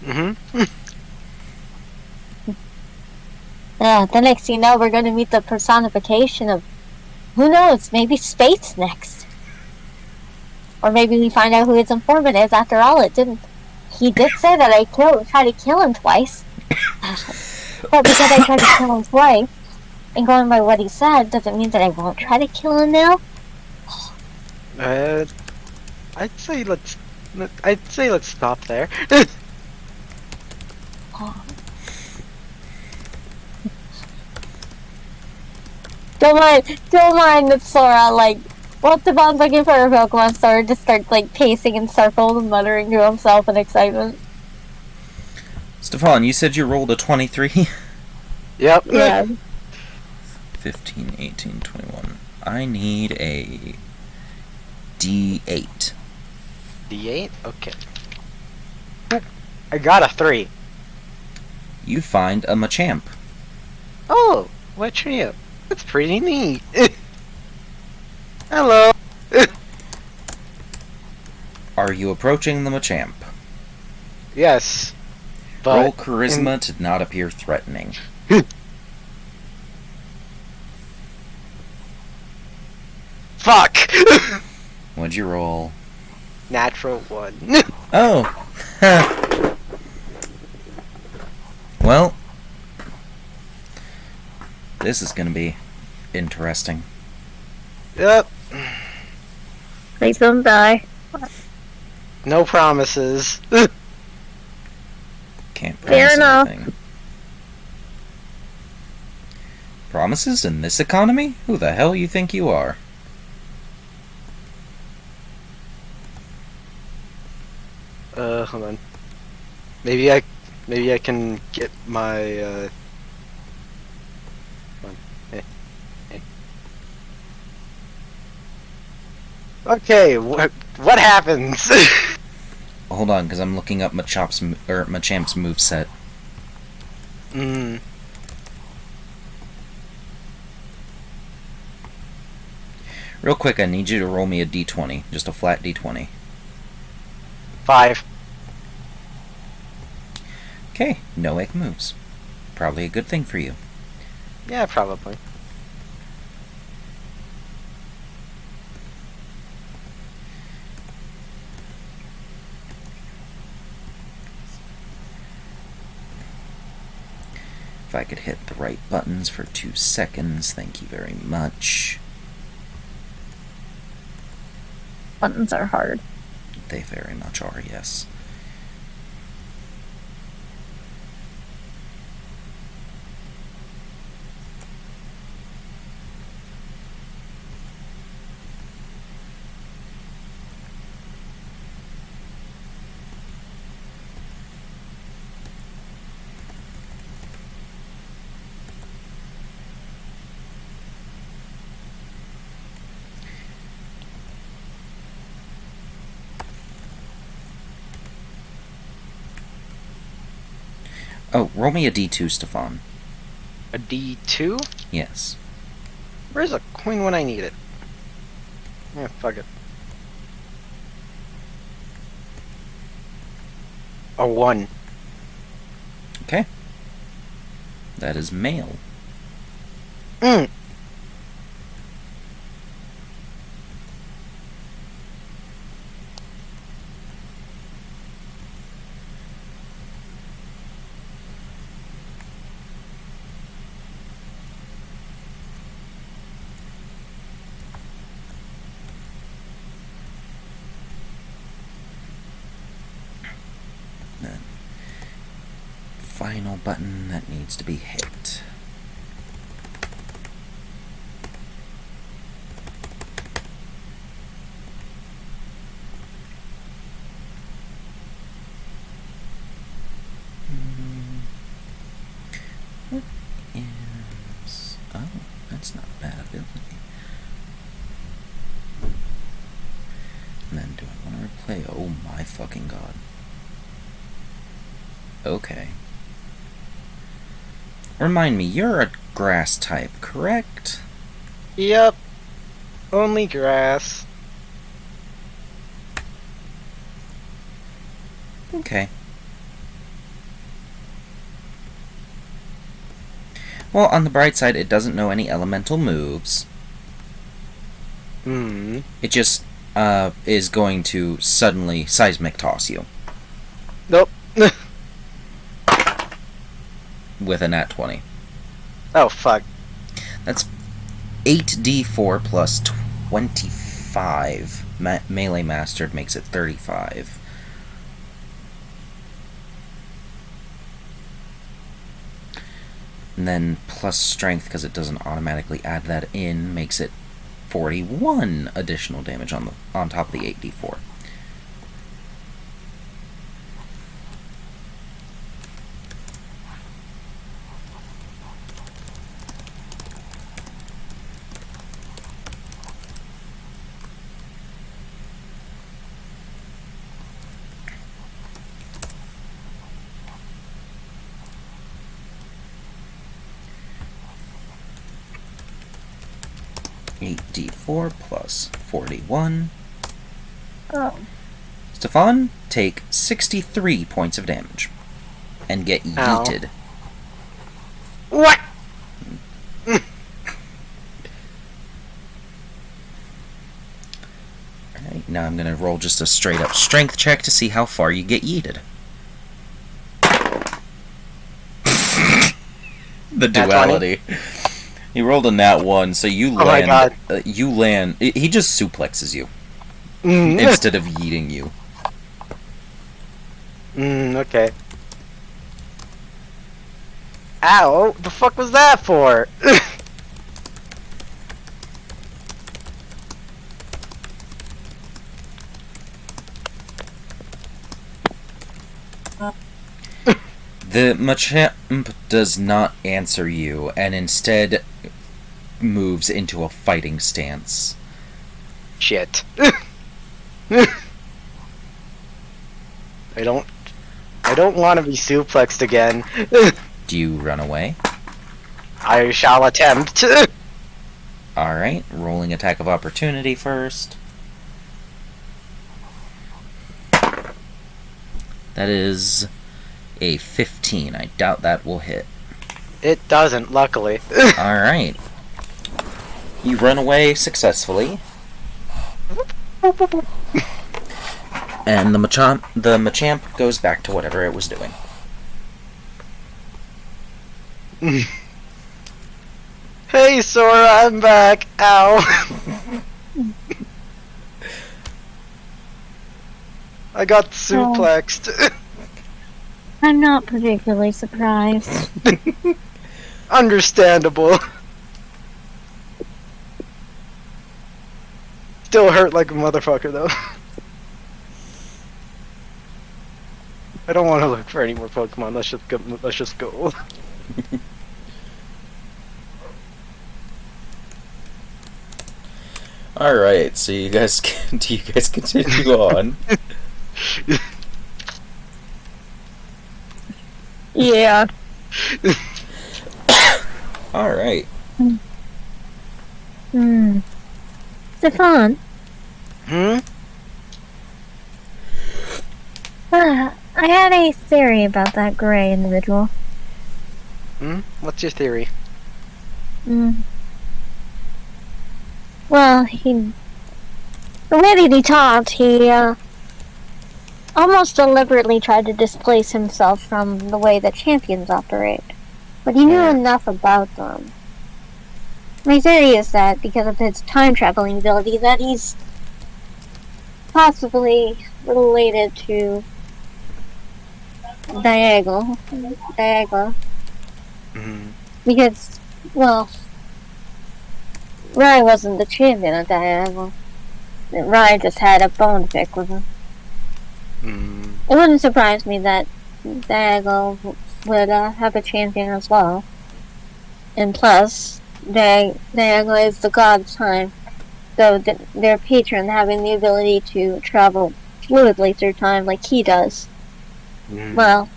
The next you know, we're going to meet the personification of, who knows, maybe space next. Or maybe we find out who his informant is. After all, he did say that I tried to kill him twice. But because I tried to kill him twice, and going by what he said, doesn't mean that I won't try to kill him now. I'd say let's stop there. Don't mind that Sora, what's about looking for a Pokemon Sora just starts, pacing in circles and muttering to himself in excitement. Stefan, you said you rolled a 23? Yep. Yeah. 15, 18, 21. I need a D8. D8? Okay. I got a 3. You find a Machamp. Oh, what trio? That's pretty neat. Hello. Are you approaching the Machamp? Yes. But Roll Charisma to not appear threatening. Fuck! What'd you roll? Natural 1. Oh! Well, this is gonna be interesting. Yep. Please don't die. No promises. Can't Fair promise enough. anything. Promises in this economy? Who the hell you think you are? Hold on. Maybe I can get my, hold on. Hey. Okay, what happens? Hold on, because I'm looking up Machamp's moveset. Hmm. Real quick, I need you to roll me a d20. Just a flat d20. 5. Okay, no egg moves. Probably a good thing for you. Yeah, probably. If I could hit the right buttons for 2 seconds, thank you very much. Buttons are hard. They very much are, yes. Oh, roll me a d2, Stefan. A D2? Yes. Where's a coin when I need it? Yeah, fuck it. A 1. Okay. That is male. Mm. Then, final button that needs to be hit. What is... Oh, that's not a bad ability. And then do I want to replay? Oh my fucking god. Okay. Remind me, you're a grass type, correct? Yep. Only grass. Okay. Well, on the bright side, it doesn't know any elemental moves. Hmm. It just is going to suddenly seismic toss you Nope. with a nat 20. Oh, fuck. That's 8d4 plus 25. Melee mastered makes it 35. And then plus strength, because it doesn't automatically add that in, makes it 41 additional damage on top of the 8d4. D4 plus 41. Oh. Stefan, take 63 points of damage. And get Ow. yeeted. What? Alright. Now I'm gonna roll just a straight up strength check to see how far you get yeeted. The duality. He rolled a nat 1, so you Oh land. my God. You land. He just suplexes you Mm. instead of yeeting you. Okay. Ow! The fuck was that for? The Machamp does not answer you, and instead moves into a fighting stance. Shit. I don't want to be suplexed again. Do you run away? I shall attempt. Alright, rolling attack of opportunity first. That is a 15. I doubt that will hit. It doesn't, luckily. Alright. You run away successfully. And the Machamp goes back to whatever it was doing. Hey, Sora, I'm back. Ow. I got suplexed. I'm not particularly surprised. Understandable. Still hurt like a motherfucker, though. I don't want to look for any more Pokemon. Let's just go. Alright, so do you guys continue on? Yeah. Alright. Stefan, Hmm? I had a theory about that gray individual. What's your theory? Well, the way that he talked, he almost deliberately tried to displace himself from the way that champions operate. But he knew enough about them. My theory is that because of his time traveling ability, that he's possibly related to Diagonal. Because, well, Rai wasn't the champion of Diagonal. Rai just had a bone to pick with him. It wouldn't surprise me that Diagonal would have a champion as well. And plus, Diagonal is the god of time, so their patron having the ability to travel fluidly through time like he does. Well,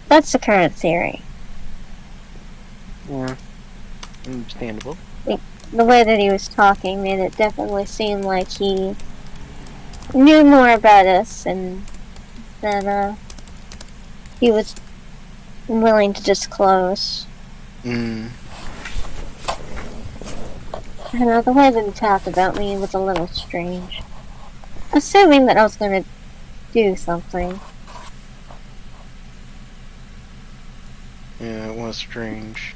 that's the current theory. Yeah. Understandable. The way that he was talking made it definitely seem like he knew more about us and that he was willing to disclose. I don't know, the way that he talked about me was a little strange. Assuming that I was going to do something. Yeah, it was strange.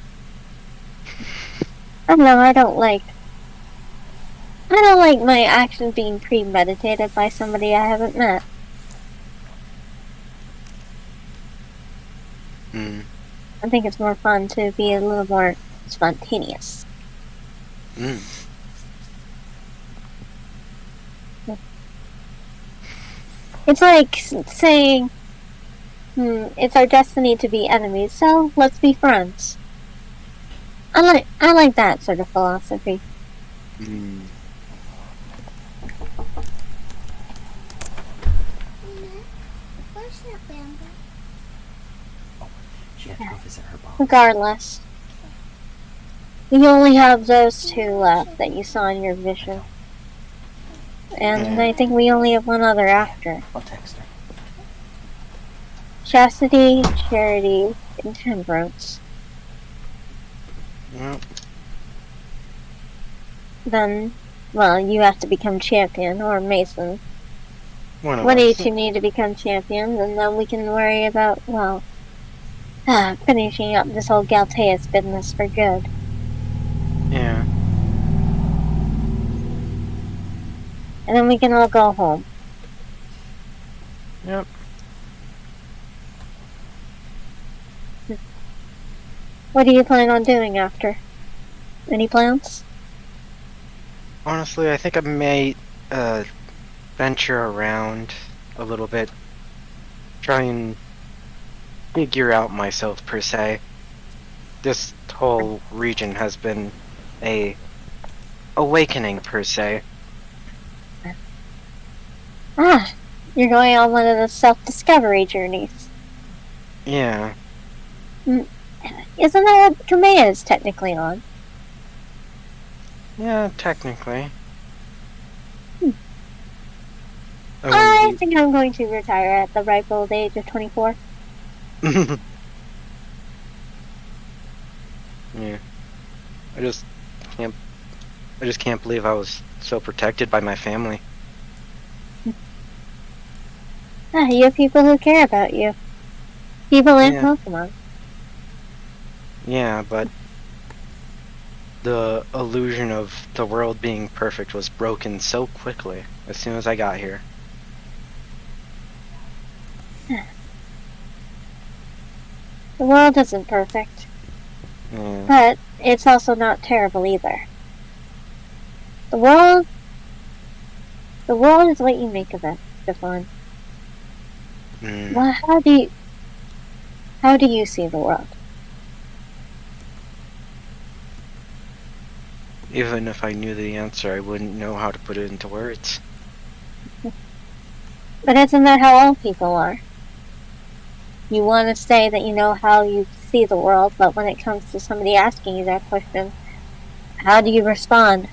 I don't know, I don't like my actions being premeditated by somebody I haven't met. I think it's more fun to be a little more spontaneous. It's like saying, it's our destiny to be enemies, so let's be friends. I like that sort of philosophy. She had to go visit her mom. Regardless, you only have those two left that you saw in your vision. And I think we only have one other after. I'll text her. Chastity, charity, and temperance. Well, Then Well, you have to become champion, or Mason. One of One of you us. two need to become champions, and then we can worry about, well, finishing up this whole Galteus business for good. Yeah. And then we can all go home. Yep. What do you plan on doing after? Any plans? Honestly, I think I may venture around a little bit, try and figure out myself per se. This whole region has been a awakening per se. Ah, you're going on one of the self-discovery journeys. Yeah. Isn't that what Kamea is technically on? Yeah, technically. I think I'm going to retire at the ripe old age of 24. Yeah. I just can't believe I was so protected by my family. You have people who care about you. People in Yeah. Pokemon. Yeah, but the illusion of the world being perfect was broken so quickly as soon as I got here. The world isn't perfect, Yeah. but it's also not terrible either. The world is what you make of it, Stefan. Mm. Well, how do you see the world? Even if I knew the answer, I wouldn't know how to put it into words. But isn't that how all people are? You want to say that you know how you see the world, but when it comes to somebody asking you that question, how do you respond?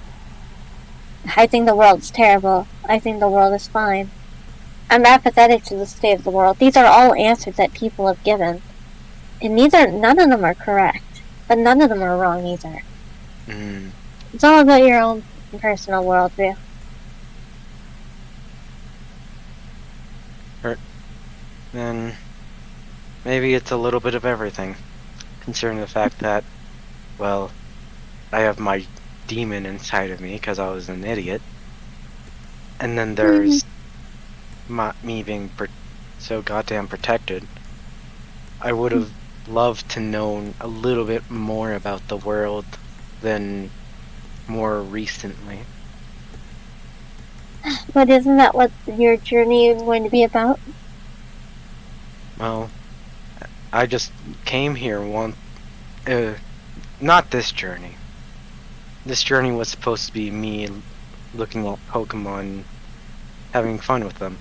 I think the world's terrible. I think the world is fine. I'm apathetic to the state of the world. These are all answers that people have given. And none of them are correct. But none of them are wrong either. Mm. It's all about your own personal worldview. Then maybe it's a little bit of everything, considering the fact that, well, I have my demon inside of me because I was an idiot, and then there's me being so goddamn protected. I would have loved to know a little bit more about the world than more recently. But isn't that what your journey is going to be about? Well, I just came here not this journey. This journey was supposed to be me looking at Pokemon, having fun with them.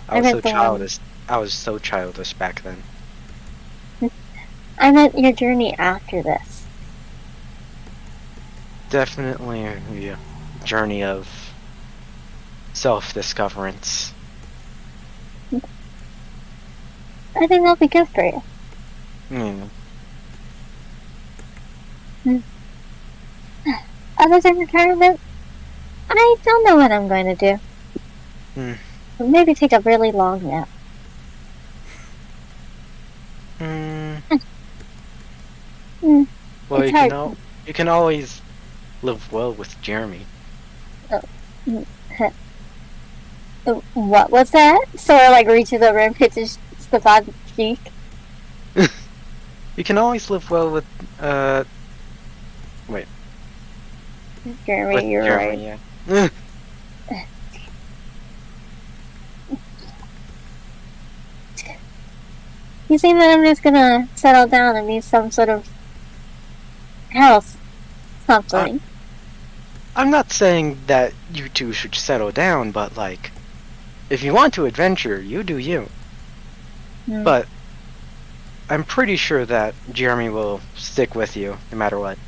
I was so childish. I was so childish back then. I meant your journey after this. Definitely a journey of self-discoverance. I think that'll be good for you. Yeah. Other than retirement, I don't know what I'm going to do. Maybe take a really long nap. Well, It's you can always live well with Jeremy. What was that? Sora reaches over and pitches Stefan's cheek. You can always live well with wait. Jeremy, With you're Jeremy, right. Yeah. You seem that I'm just gonna settle down and need some sort of house. Something. I'm not saying that you two should settle down, but if you want to adventure, you do you. But I'm pretty sure that Jeremy will stick with you no matter what.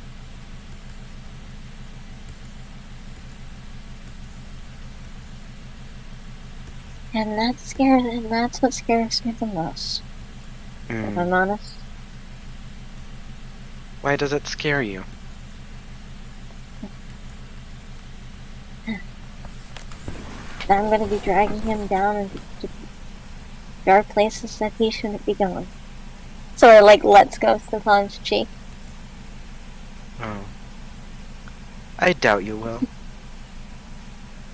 And that's what scares me the most. If I'm honest. Why does it scare you? I'm gonna be dragging him down into dark places that he shouldn't be going. Sort of like lets go Stefan's cheek. Oh. I doubt you will.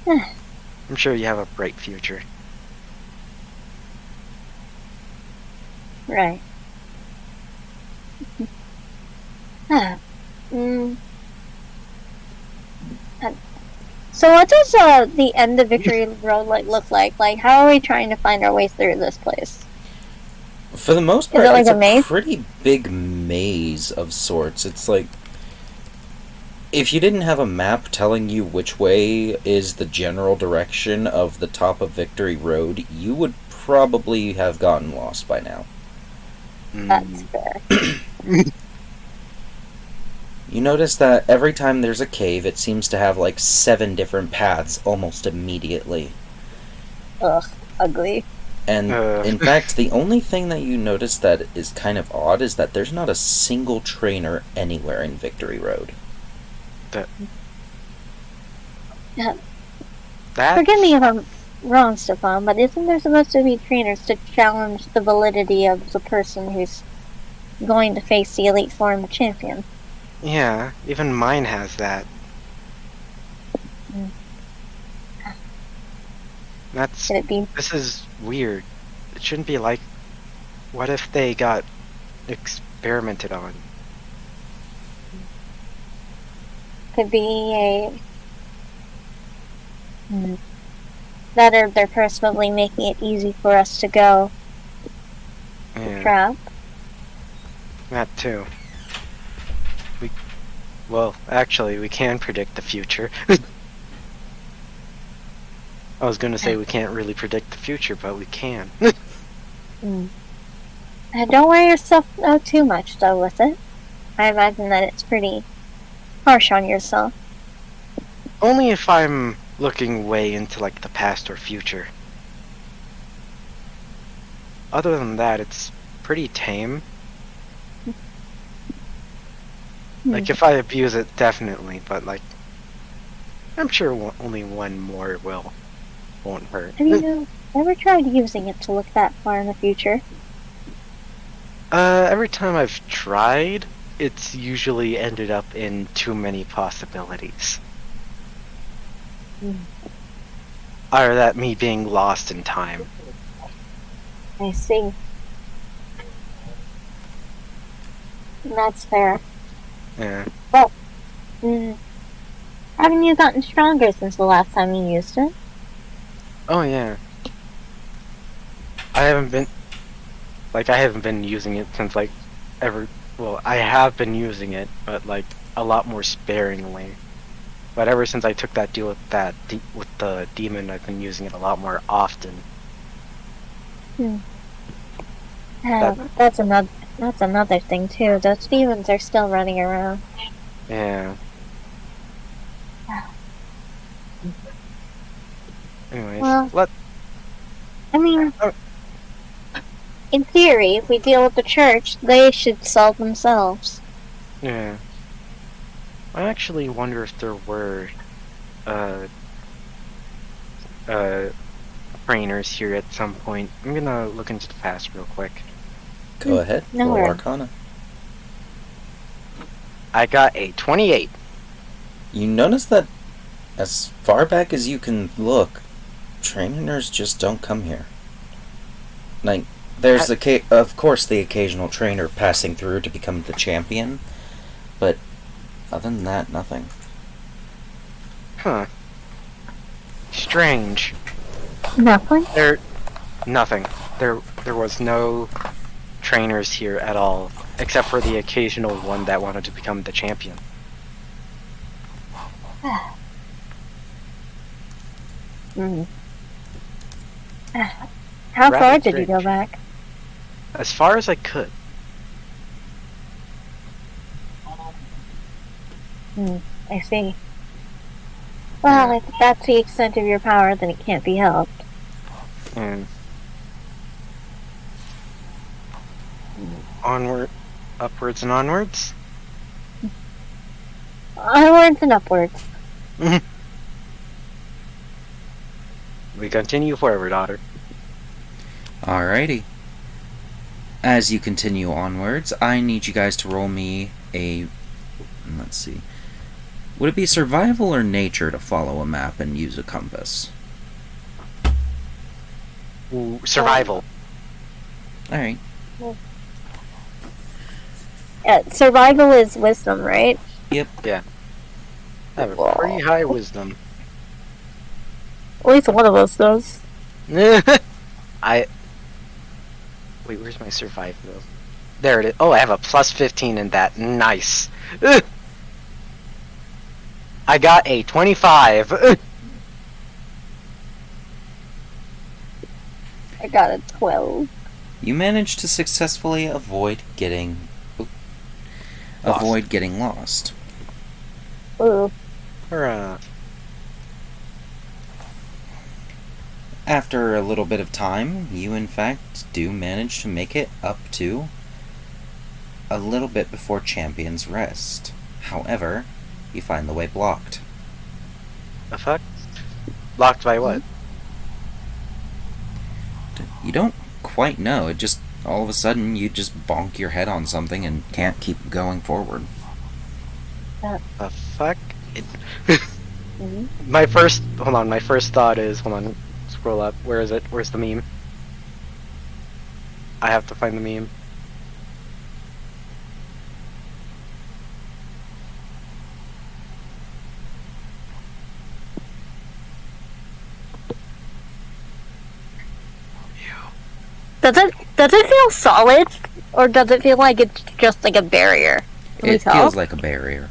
I'm sure you have a bright future. Right. mm. So what does the end of Victory Road look like? Like, how are we trying to find our way through this place? For the most part, Is it like it's a maze? pretty big maze of sorts. It's like, if you didn't have a map telling you which way is the general direction of the top of Victory Road, you would probably have gotten lost by now. That's fair. You notice that every time there's a cave, it seems to have like 7 different paths almost immediately. Ugh, ugly. And in fact, the only thing that you notice that is kind of odd is that there's not a single trainer anywhere in Victory Road. Forgive me if I'm wrong, Stefan, but isn't there supposed to be trainers to challenge the validity of the person who's going to face the Elite Four and the champion? Yeah, even mine has that. This is weird. It shouldn't be like... What if they got experimented on? Could be that or they're purposefully making it easy for us to go. Yeah. Trap. That too. Well, actually, we can predict the future. I was gonna say we can't really predict the future, but we can. And don't worry yourself out too much, though, with it. I imagine that it's pretty harsh on yourself. Only if I'm looking way into, like, the past or future. Other than that, it's pretty tame. Like, if I abuse it, definitely, but, like, I'm sure only one more won't hurt. Have you ever tried using it to look that far in the future? Every time I've tried, it's usually ended up in too many possibilities. Or that me being lost in time. I see. That's fair. Yeah. Well, haven't you gotten stronger since the last time you used it? Oh yeah. I haven't been using it since like ever. Well, I have been using it, but like a lot more sparingly. But ever since I took that deal with with the demon, I've been using it a lot more often. That's another thing too. Those demons are still running around. Yeah. Anyways, well, I mean, in theory, if we deal with the church, they should solve themselves. Yeah. I actually wonder if there were trainers here at some point. I'm gonna look into the past real quick. Go ahead. No Roll Arcana. I got a 28. You notice that as far back as you can look, trainers just don't come here. Like, there's of course the occasional trainer passing through to become the champion, but other than that, nothing. Huh. Strange. Nothing? Nothing. There was no trainers here at all, except for the occasional one that wanted to become the champion. How far did you go back? As far as I could. I see. Well, if that's the extent of your power, then it can't be helped. Onward, upwards and onwards? Onwards and upwards. We continue forward, Otter. Alrighty. As you continue onwards, I need you guys to roll me a... Let's see. Would it be survival or nature to follow a map and use a compass? Ooh, survival. Alright. Survival is wisdom, right? Yep. I have a pretty high wisdom. At least one of us does. Wait, where's my survival? There it is. Oh, I have a plus 15 in that. Nice. I got a 25. I got a 12. You managed to successfully avoid getting lost. Ooh. Hurrah. After a little bit of time, you in fact do manage to make it up to a little bit before Champion's Rest. However, you find the way blocked. The fuck? Blocked by what? You don't quite know. It just, all of a sudden, you just bonk your head on something and can't keep going forward. The fuck? Mm-hmm. My first thought is, hold on, scroll up. Where is it? Where's the meme? I have to find the meme. Does it feel solid, or does it feel like it's just like a barrier? Can we It tell? feels like a barrier.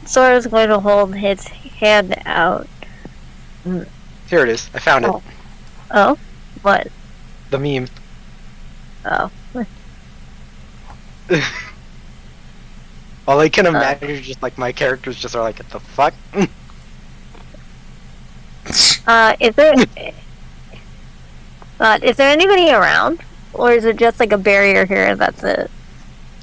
Sora's going to hold his hand out. Here it is. I found it. Oh? What? The meme. Oh. All I can imagine is just like my characters just are like, what the fuck? Is there anybody around? Or is it just like a barrier here and that's it?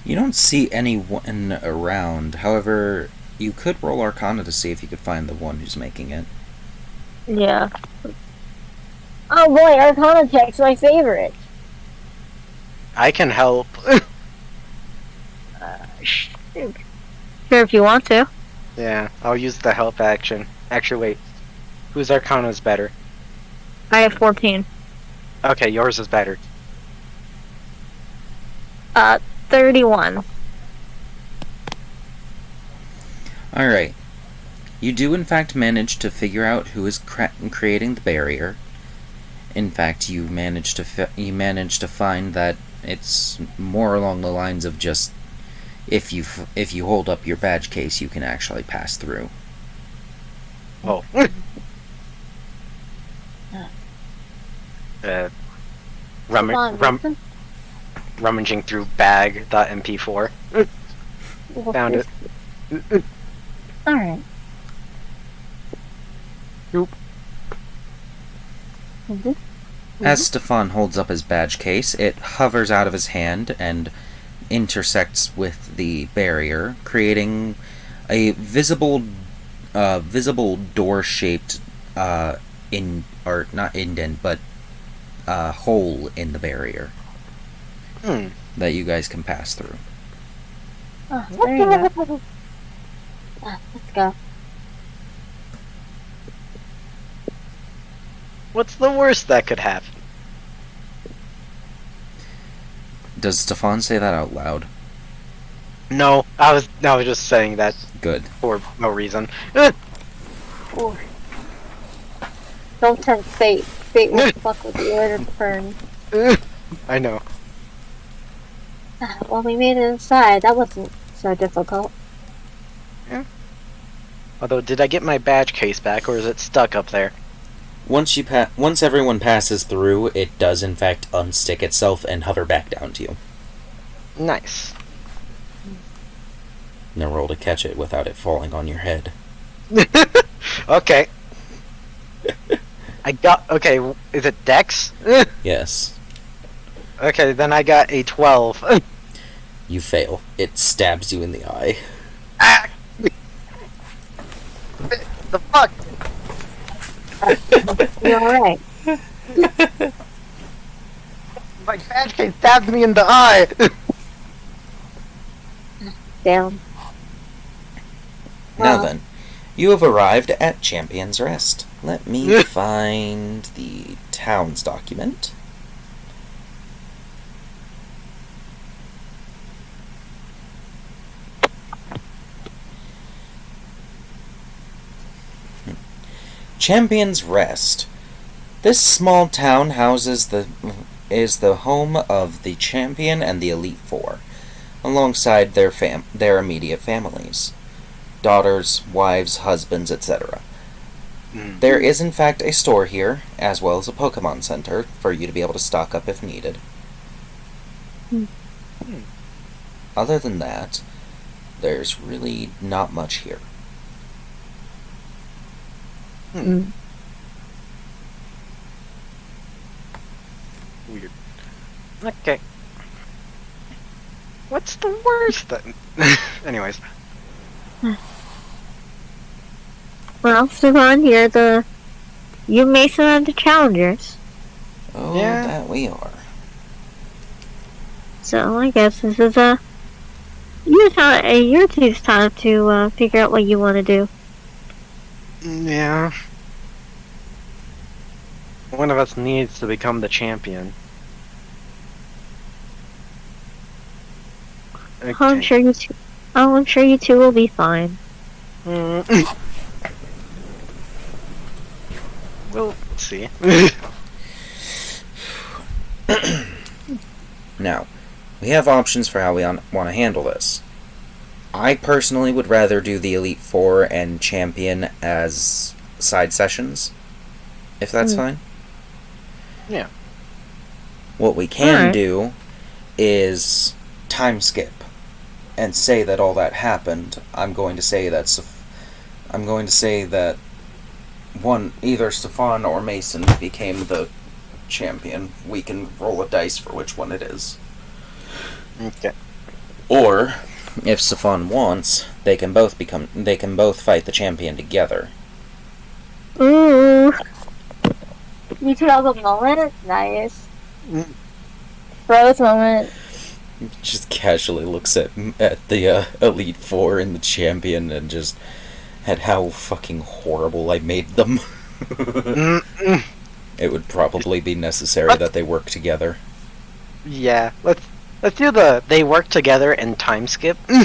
You don't see anyone around. However, you could roll Arcana to see if you could find the one who's making it. Yeah. Oh boy, Arcana check's my favorite. I can help. Sure, if you want to. Yeah, I'll use the help action. Actually, wait. Whose Arcana is better? I have 14. Okay, yours is better. 31. Alright. You do in fact manage to figure out who is creating the barrier. In fact, you manage to find that it's more along the lines of just if you hold up your badge case, you can actually pass through. Oh. Rummaging through bag.mp4. Found it. Alright. Nope. As Stefan holds up his badge case, it hovers out of his hand and intersects with the barrier, creating a visible door-shaped not indent, but hole in the barrier that you guys can pass through. Oh, there you go. Let's go. What's the worst that could happen? Does Stefan say that out loud? No, I was just saying that Good. for no reason. Ooh. Don't tempt fate. Fate will fuck with you in turn. I know. Well, we made it inside. That wasn't so difficult. Although, did I get my badge case back, or is it stuck up there? Once everyone passes through, it does in fact unstick itself and hover back down to you. Nice. Now roll to catch it without it falling on your head. Okay. Okay, is it Dex? Yes. Okay, then I got a 12. You fail. It stabs you in the eye. Ah! The fuck? You're alright. My badge case stabbed me in the eye! Down. Now Well. then, you have arrived at Champion's Rest. Let me find the town's document. Champion's Rest. This small town is the home of the Champion and the Elite Four, alongside their immediate families. Daughters, wives, husbands, etc. There is in fact a store here, as well as a Pokemon Center, for you to be able to stock up if needed. Other than that, there's really not much here. Weird. Okay. What's the worst then? Anyways. Well, Stefan, you're you Mason are the challengers. Oh, Yeah. that we are. So I guess this is your two's time to figure out what you want to do. Yeah. One of us needs to become the champion. Okay. Oh, I'm sure you two will be fine. We'll see. Now, we have options for how we want to handle this. I personally would rather do the Elite Four and Champion as side sessions, if that's fine. Yeah. What we can Alright. do is time skip and say that all that happened. I'm going to say that either Stefan or Mason became the champion. We can roll a dice for which one it is. Okay. Or, if Stefan wants, they can both fight the champion together. Ooh. You two have a moment? Nice. Bros moment. Just casually looks at the Elite Four and the champion and just at how fucking horrible I made them. It would probably be necessary that they work together. Yeah. Let's do they work together and time skip. We're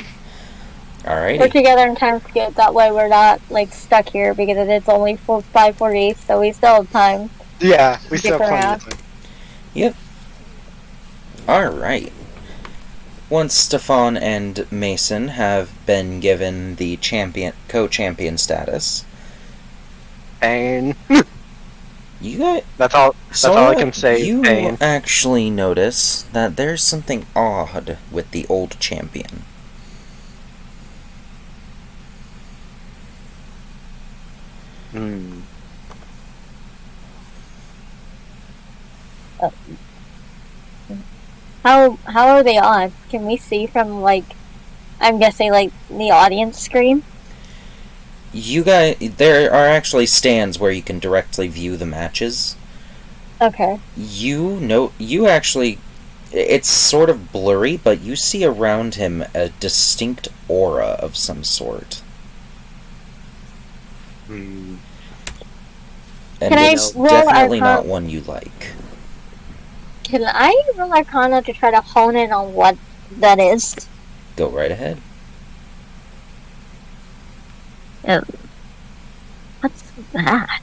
Alrighty. together in time skip. That way we're not stuck here because it's only 5:40, so we still have time. Yeah, we still Stick have plenty of around. time. Yep. Alright. Once Stefan and Mason have been given the co-champion status, Pain. you guys, That's all I can say. you Pain. actually notice that there's something odd with the old champion. How are they on? Can we see from I'm guessing the audience screen? You guys, there are actually stands where you can directly view the matches. Okay. You actually, it's sort of blurry, but you see around him a distinct aura of some sort. And Can I it's roll definitely not Arcana? one you like. Can I roll Arcana to try to hone in on what that is? Go right ahead. What's that?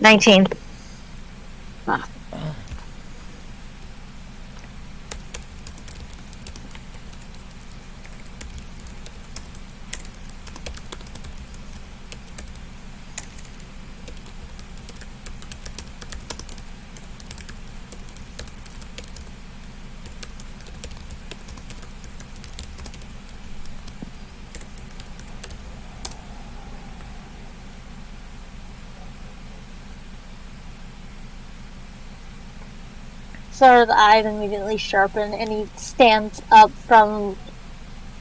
19. Sora's eyes immediately sharpen, and he stands up from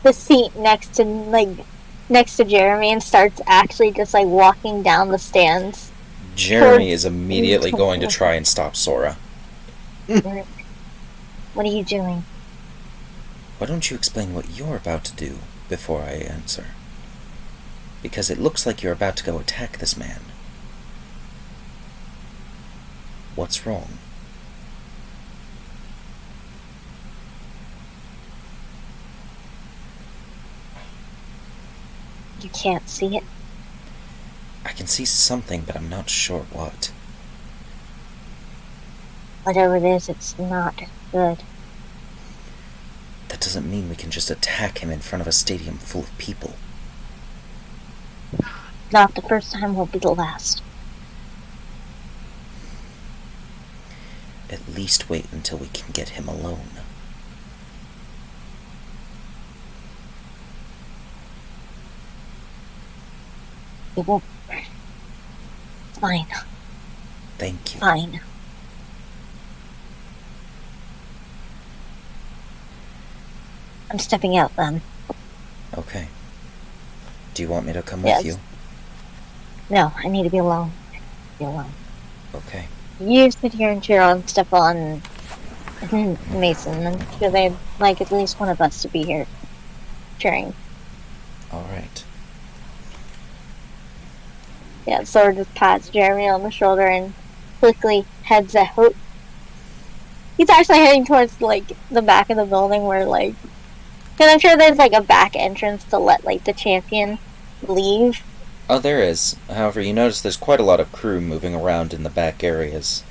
the seat next to Jeremy and starts actually just like walking down the stands. Jeremy is immediately going to try and stop Sora. What are you doing? Why don't you explain what you're about to do before I answer? Because it looks like you're about to go attack this man. What's wrong? You can't see it? I can see something, but I'm not sure what. Whatever it is, it's not good. That doesn't mean we can just attack him in front of a stadium full of people. Not the first time, will be the last. At least wait until we can get him alone. It won't. Fine. Thank you. Fine. I'm stepping out then. Okay. Do you want me to come Yes. with you? No, I need to be alone. Be alone. Okay. You sit here and cheer on Stefan and Mason. I'm sure they'd like at least one of us to be here cheering. Alright. Yeah, Sora just pats Jeremy on the shoulder and quickly heads out. He's actually heading towards, like, the back of the building where, like... Because I'm sure there's, like, a back entrance to let, like, the champion leave. Oh, there is. However, you notice there's quite a lot of crew moving around in the back areas.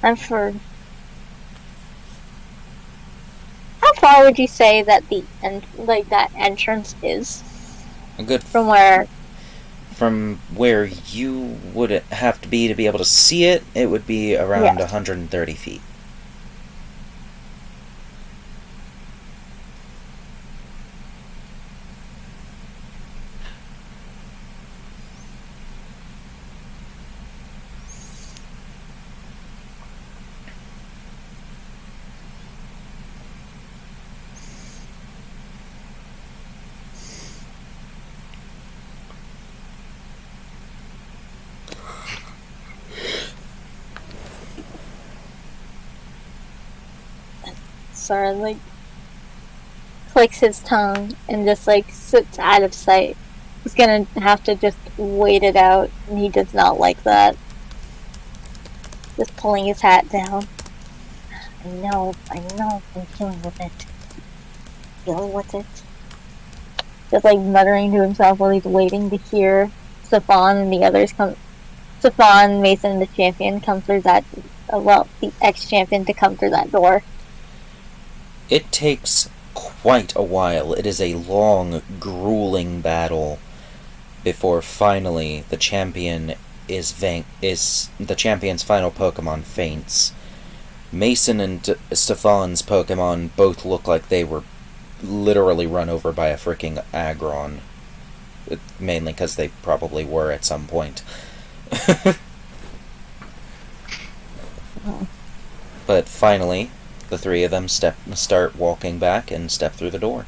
I'm sure... How far would you say that that entrance is? A good From where... From where you would have to be able to see it, it would be around 130 feet. Sora, like, clicks his tongue and just, like, sits out of sight. He's gonna have to just wait it out, and he does not like that. Just pulling his hat down. I know, I'm dealing with it. Dealing with it. Just, like, muttering to himself while he's waiting to hear Stefan and the others come. Stefan, Mason, the champion, come through that. The ex-champion to come through that door. It takes quite a while. It is a long, grueling battle before finally the champion the champion's final Pokemon faints. Mason and Stefan's Pokemon both look like they were literally run over by a freaking Aggron. Mainly because they probably were at some point. But finally, the three of them start walking back and step through the door.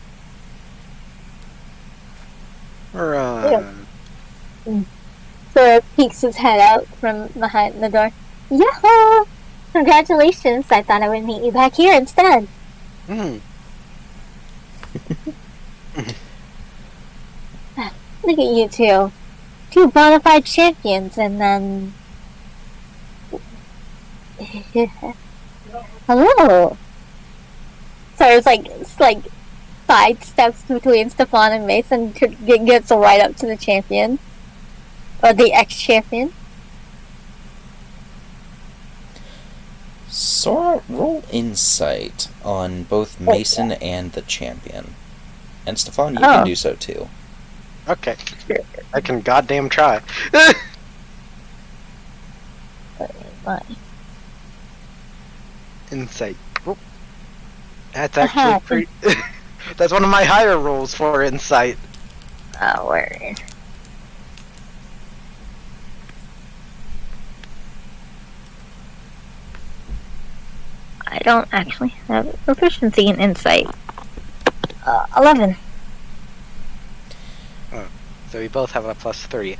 Sora peeks his head out from behind the door. Yahoo! Congratulations! I thought I would meet you back here instead. Look at you two. Two bona fide champions, and then... Hello! Sora's like side steps between Stefan and Mason to gets right up to the champion. Or the ex-champion. Sora, roll insight on both Mason and the champion. And Stefan, you can do so too. Okay. I can goddamn try. Fine. Insight. Oop. That's actually pretty... That's one of my higher rolls for insight. Oh, word. I don't actually have proficiency in insight. 11. So we both have a plus 3.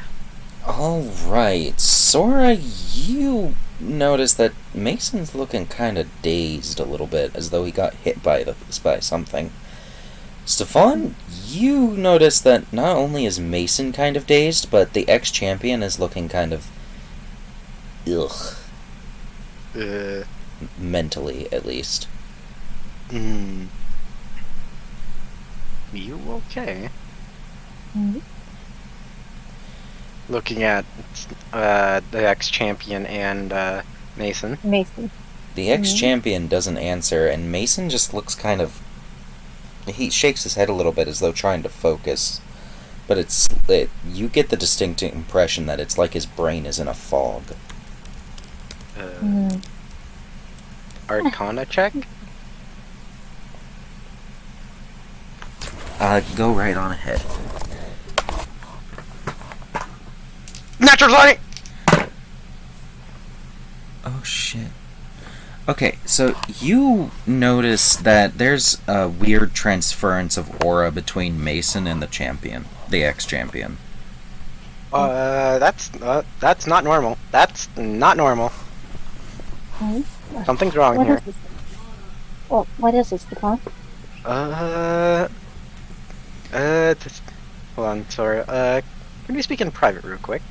Alright, Sora, you notice that Mason's looking kind of dazed a little bit, as though he got hit by something. Stefan, you notice that not only is Mason kind of dazed, but the ex-champion is looking kind of... ugh. Mentally, at least. You okay? Mm-hmm. Looking at the ex-champion and Mason. The ex-champion doesn't answer, and Mason just looks kind of... he shakes his head a little bit as though trying to focus. But you get the distinct impression that it's like his brain is in a fog. Arcana check? Go right on ahead. Natural 20! Oh, shit. Okay, so you notice that there's a weird transference of aura between Mason and the champion, the ex-champion. That's not normal. That's not normal. Something's wrong here. Well, what is this, Stefan? Hold on, sorry. Can we speak in private real quick?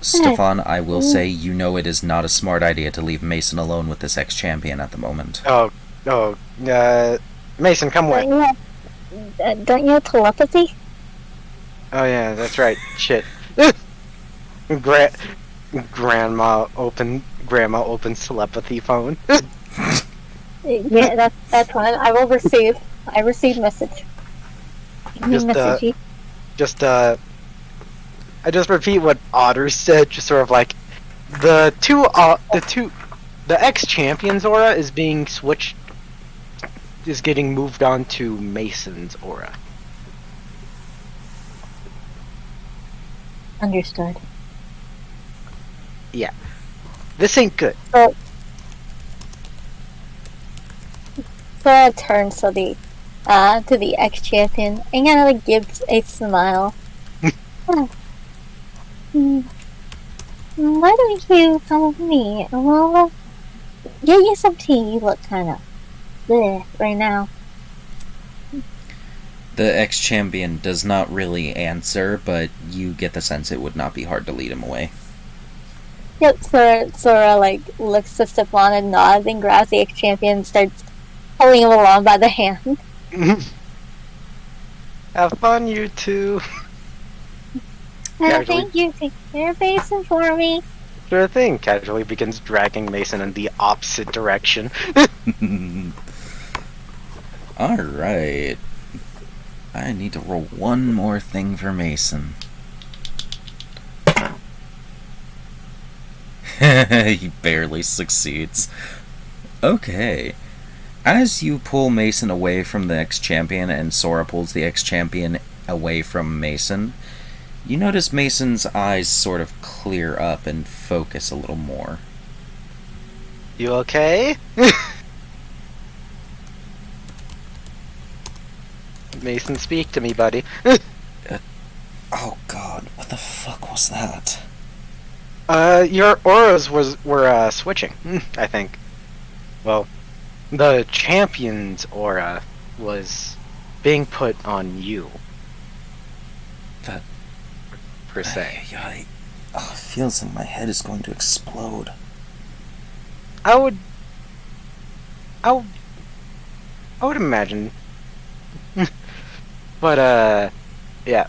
Stefan, I will say, you know it is not a smart idea to leave Mason alone with this ex-champion at the moment. Mason, come with. Don't you have telepathy? Oh yeah, that's right. Shit. Grandma opens telepathy phone. Yeah, that's fine. I receive message. I just repeat what Otter said, just sort of like the ex-champion's aura is being switched, is getting moved on to Mason's aura. Understood. Yeah. This ain't good. So turns to the ex-champion and kind of like gives a smile. Why don't you come with me? Well, get you some tea. You look kind of bleh right now. The ex-champion does not really answer, but you get the sense it would not be hard to lead him away. Yep, Sora like looks to Stefan and nods and grabs the ex-champion and starts pulling him along by the hand. Have fun, you two. Thank you. Take care of Mason for me. Sure thing. Casually begins dragging Mason in the opposite direction. Alright. I need to roll one more thing for Mason. He barely succeeds. Okay. As you pull Mason away from the ex-champion and Sora pulls the ex-champion away from Mason, you notice Mason's eyes sort of clear up and focus a little more. You okay? Mason, speak to me, buddy. Oh god, what the fuck was that? Your auras were switching, I think. Well, the champion's aura was being put on you. That... per se. It feels like my head is going to explode. I would imagine. But, yeah.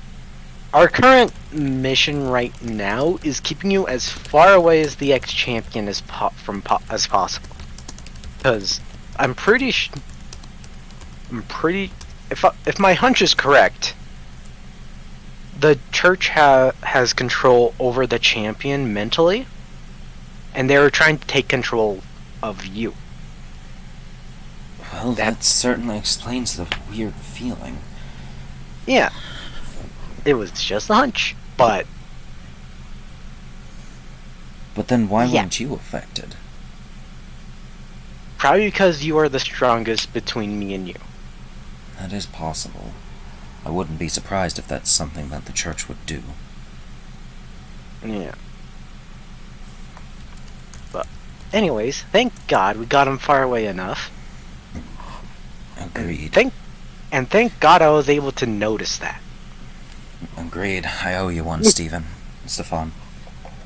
Our current mission right now is keeping you as far away as the ex-champion as possible. Because I'm pretty if my hunch is correct, the church has control over the champion mentally, and they're trying to take control of you. Well, that certainly explains the weird feeling. Yeah. It was just a hunch, but... But then why weren't you affected? Probably because you are the strongest between me and you. That is possible. I wouldn't be surprised if that's something that the church would do. Yeah. But, anyways, thank God we got him far away enough. Agreed. Thank God I was able to notice that. Agreed. I owe you one, Stephen. Stefan.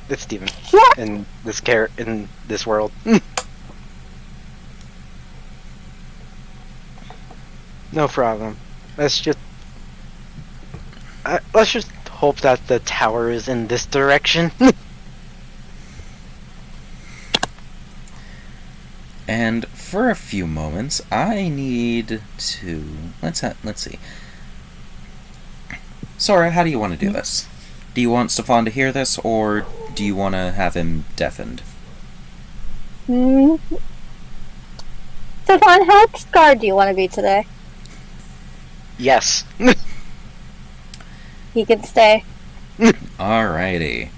It's Steven. What? In this world. No problem. Let's just hope that the tower is in this direction. And for a few moments, I need to let's see. Sora, how do you want to do this? Do you want Stefan to hear this, or do you want to have him deafened? Stefan, how scarred do you want to be today? Yes. He can stay. Alrighty.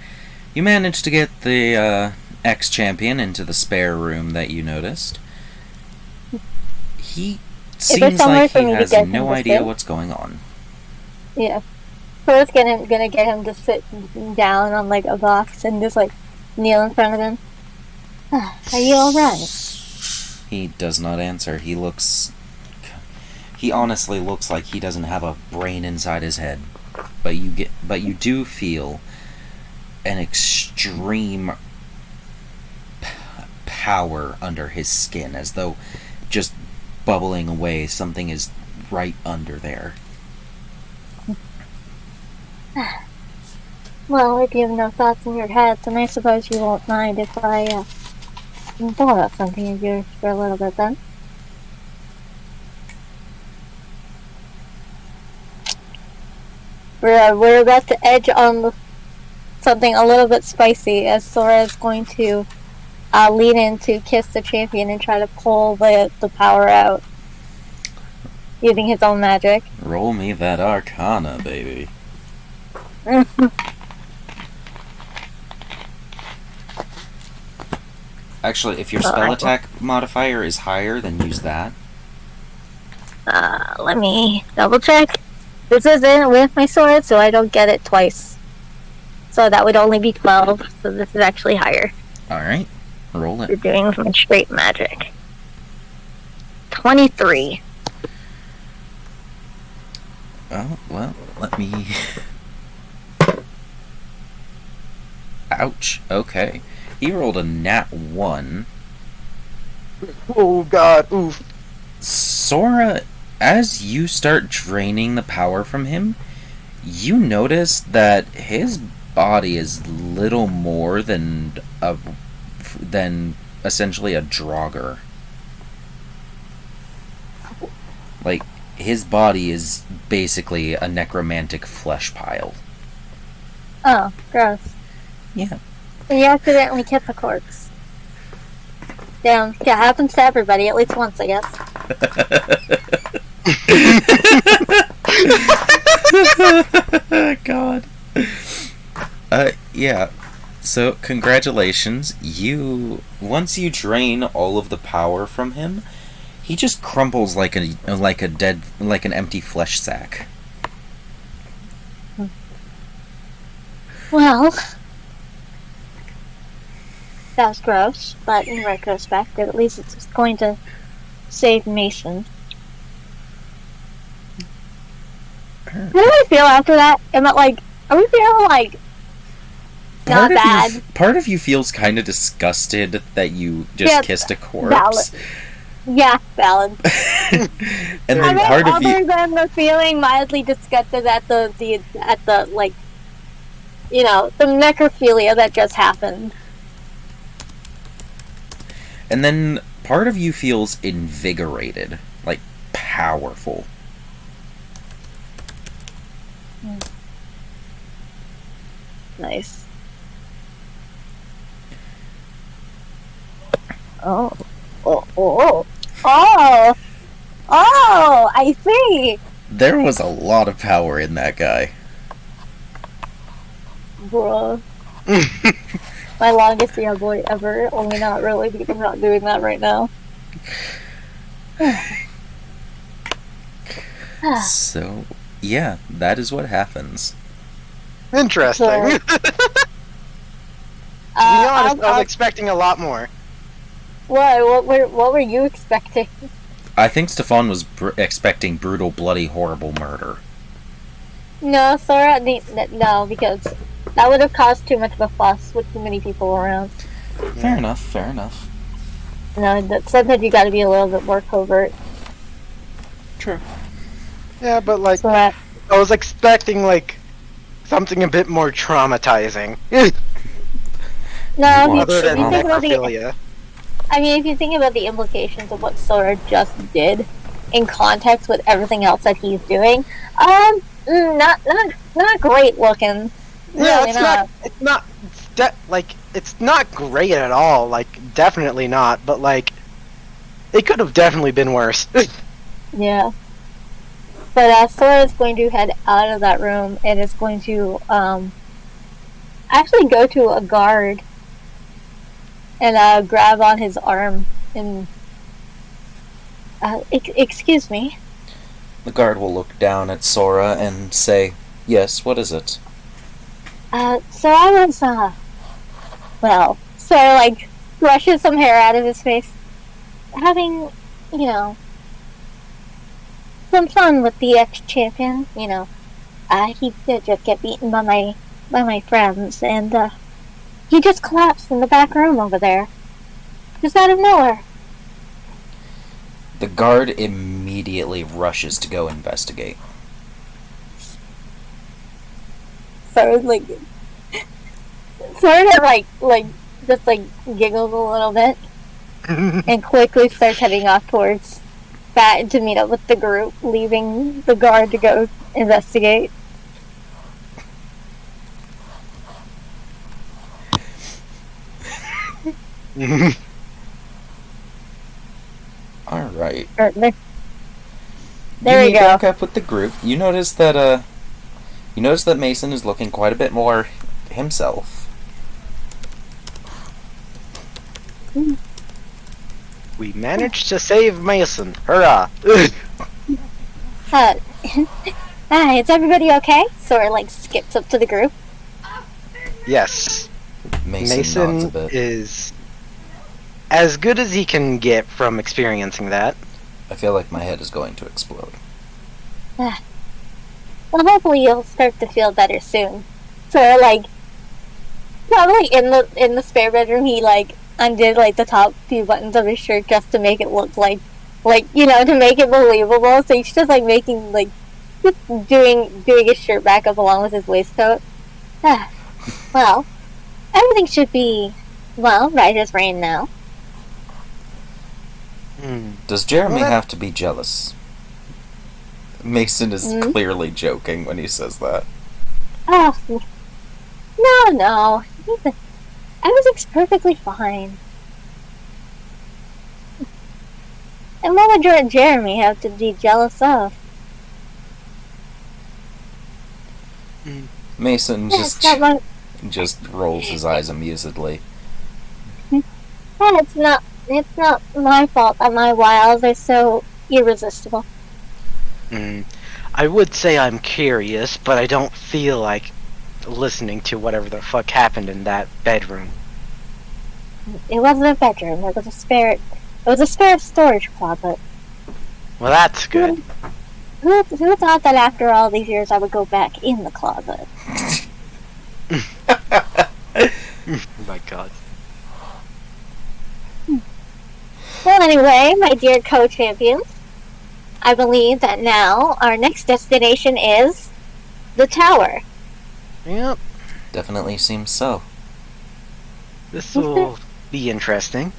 You managed to get the ex-champion into the spare room that you noticed. He seems somewhere like for he me to has get him no to idea sit? what's going on. Yeah. First, gonna get him to sit down on like a box and just like kneel in front of him. Are you alright? He does not answer. He honestly looks like he doesn't have a brain inside his head. But you do feel an extreme power under his skin, as though just bubbling away, something is right under there. Well, if you have no thoughts in your head, then I suppose you won't mind if I thought about something of yours for a little bit then. We're about to edge on something a little bit spicy, as Sora is going to lean in to kiss the champion and try to pull the power out using his own magic. Roll me that Arcana, baby. Actually, if your spell attack modifier is higher, then use that. Let me double check. This isn't with my sword, so I don't get it twice. So that would only be 12, so this is actually higher. Alright, roll You're it. doing some straight magic. 23. Oh, well, let me... Ouch, okay. He rolled a nat 1. Oh God, oof. Sora, as you start draining the power from him, you notice that his body is little more than essentially a Draugr. Like, his body is basically a necromantic flesh pile. Oh, gross. Yeah. And you accidentally kiss a corpse. Damn, yeah, happens to everybody at least once, I guess. God. Yeah. So, congratulations. Once you drain all of the power from him, he just crumples like an empty flesh sack. Well, that was gross, but in retrospect, at least it's going to save Mason. How do I feel after that? Am I like, are we feeling like not bad? Part of you feels kind of disgusted that you just kissed a corpse. Valid. Yeah, valid. And then part of you, other than the feeling mildly disgusted at the like, you know, the necrophilia that just happened. and then part of you feels invigorated, like powerful. Nice. Oh, I see. There was a lot of power in that guy. Bruh. My longest boy ever, only not really because I'm not doing that right now. So, yeah, that is what happens. Interesting. So, To be honest, I was expecting a lot more. what were you expecting? I think Stefan was expecting brutal, bloody, horrible murder. No, Sora, no, because that would have caused too much of a fuss with too many people around. Fair enough, fair enough. No, sometimes you got to be a little bit more covert. True. Yeah, but like, So that, I was expecting like something a bit more traumatizing. no, You if are you, if you think about the, necrophilia. I mean, if you think about the implications of what Sora just did, in context with everything else that he's doing, not great looking. Yeah, Really it's not. It's not. It's not great at all. Like, definitely not. But like, it could have definitely been worse. Yeah. But Sora is going to head out of that room and is going to actually go to a guard and grab on his arm and excuse me. The guard will look down at Sora and say, "Yes, what is it?" So I was well, Sora like brushes some hair out of his face, having, you know, some fun with the ex-champion. You know, he did just get beaten by my friends, and he just collapsed in the back room over there, just out of nowhere. The guard immediately rushes to go investigate. So like, sort of like just like giggles a little bit, and quickly starts heading off towards that to meet up with the group, leaving the guard to go investigate. Alright. There You we meet go. back up with the group. You notice that Mason is looking quite a bit more himself. We managed to save Mason. Hurrah! Hi, is everybody okay? Sora like skips up to the group. Yes, Mason nods a Mason bit. is as good as he can get from experiencing that. I feel like my head is going to explode. Well, hopefully you'll start to feel better soon. Sora like probably in the spare bedroom he like undid like the top few buttons of his shirt just to make it look like you know, to make it believable. So he's just like making like just doing his shirt back up along with his waistcoat. Well, everything should be right as rain now. Does Jeremy What? have to be jealous? Mason is clearly joking when he says that. Oh no, everything's perfectly fine. And what would Jeremy have to be jealous of? Mason Yeah, just rolls his eyes amusedly. it's not my fault that my wiles are so irresistible. I would say I'm curious, but I don't feel like listening to whatever the fuck happened in that bedroom. It wasn't a bedroom. It was a spare storage closet. Well, that's good. Who thought that after all these years I would go back in the closet? Oh my god. Well, anyway, my dear co-champions, I believe that now our next destination is the tower. Yep, Definitely seems so. this will be interesting.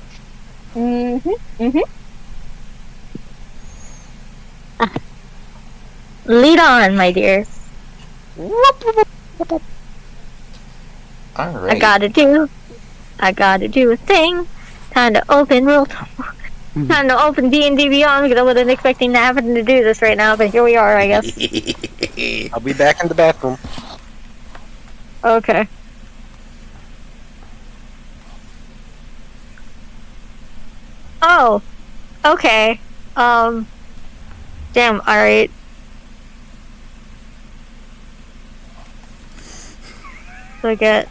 Lead on, my dears. Alright. I gotta do a thing. Time to open Time to open D&D Beyond because I wasn't expecting to happen to do this right now, but here we are, I guess. I'll be back in the bathroom. Okay. Oh, Okay. Damn, alright. So I get...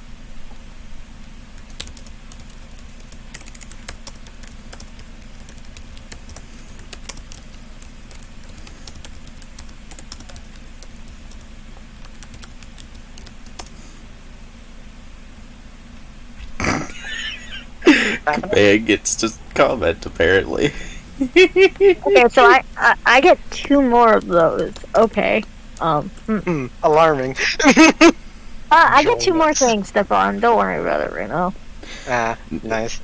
Man gets to comment, apparently. Okay, so I get 2 more of those. Okay. Alarming. I get 2 more things, Stefan. Don't worry about it right now. Nice.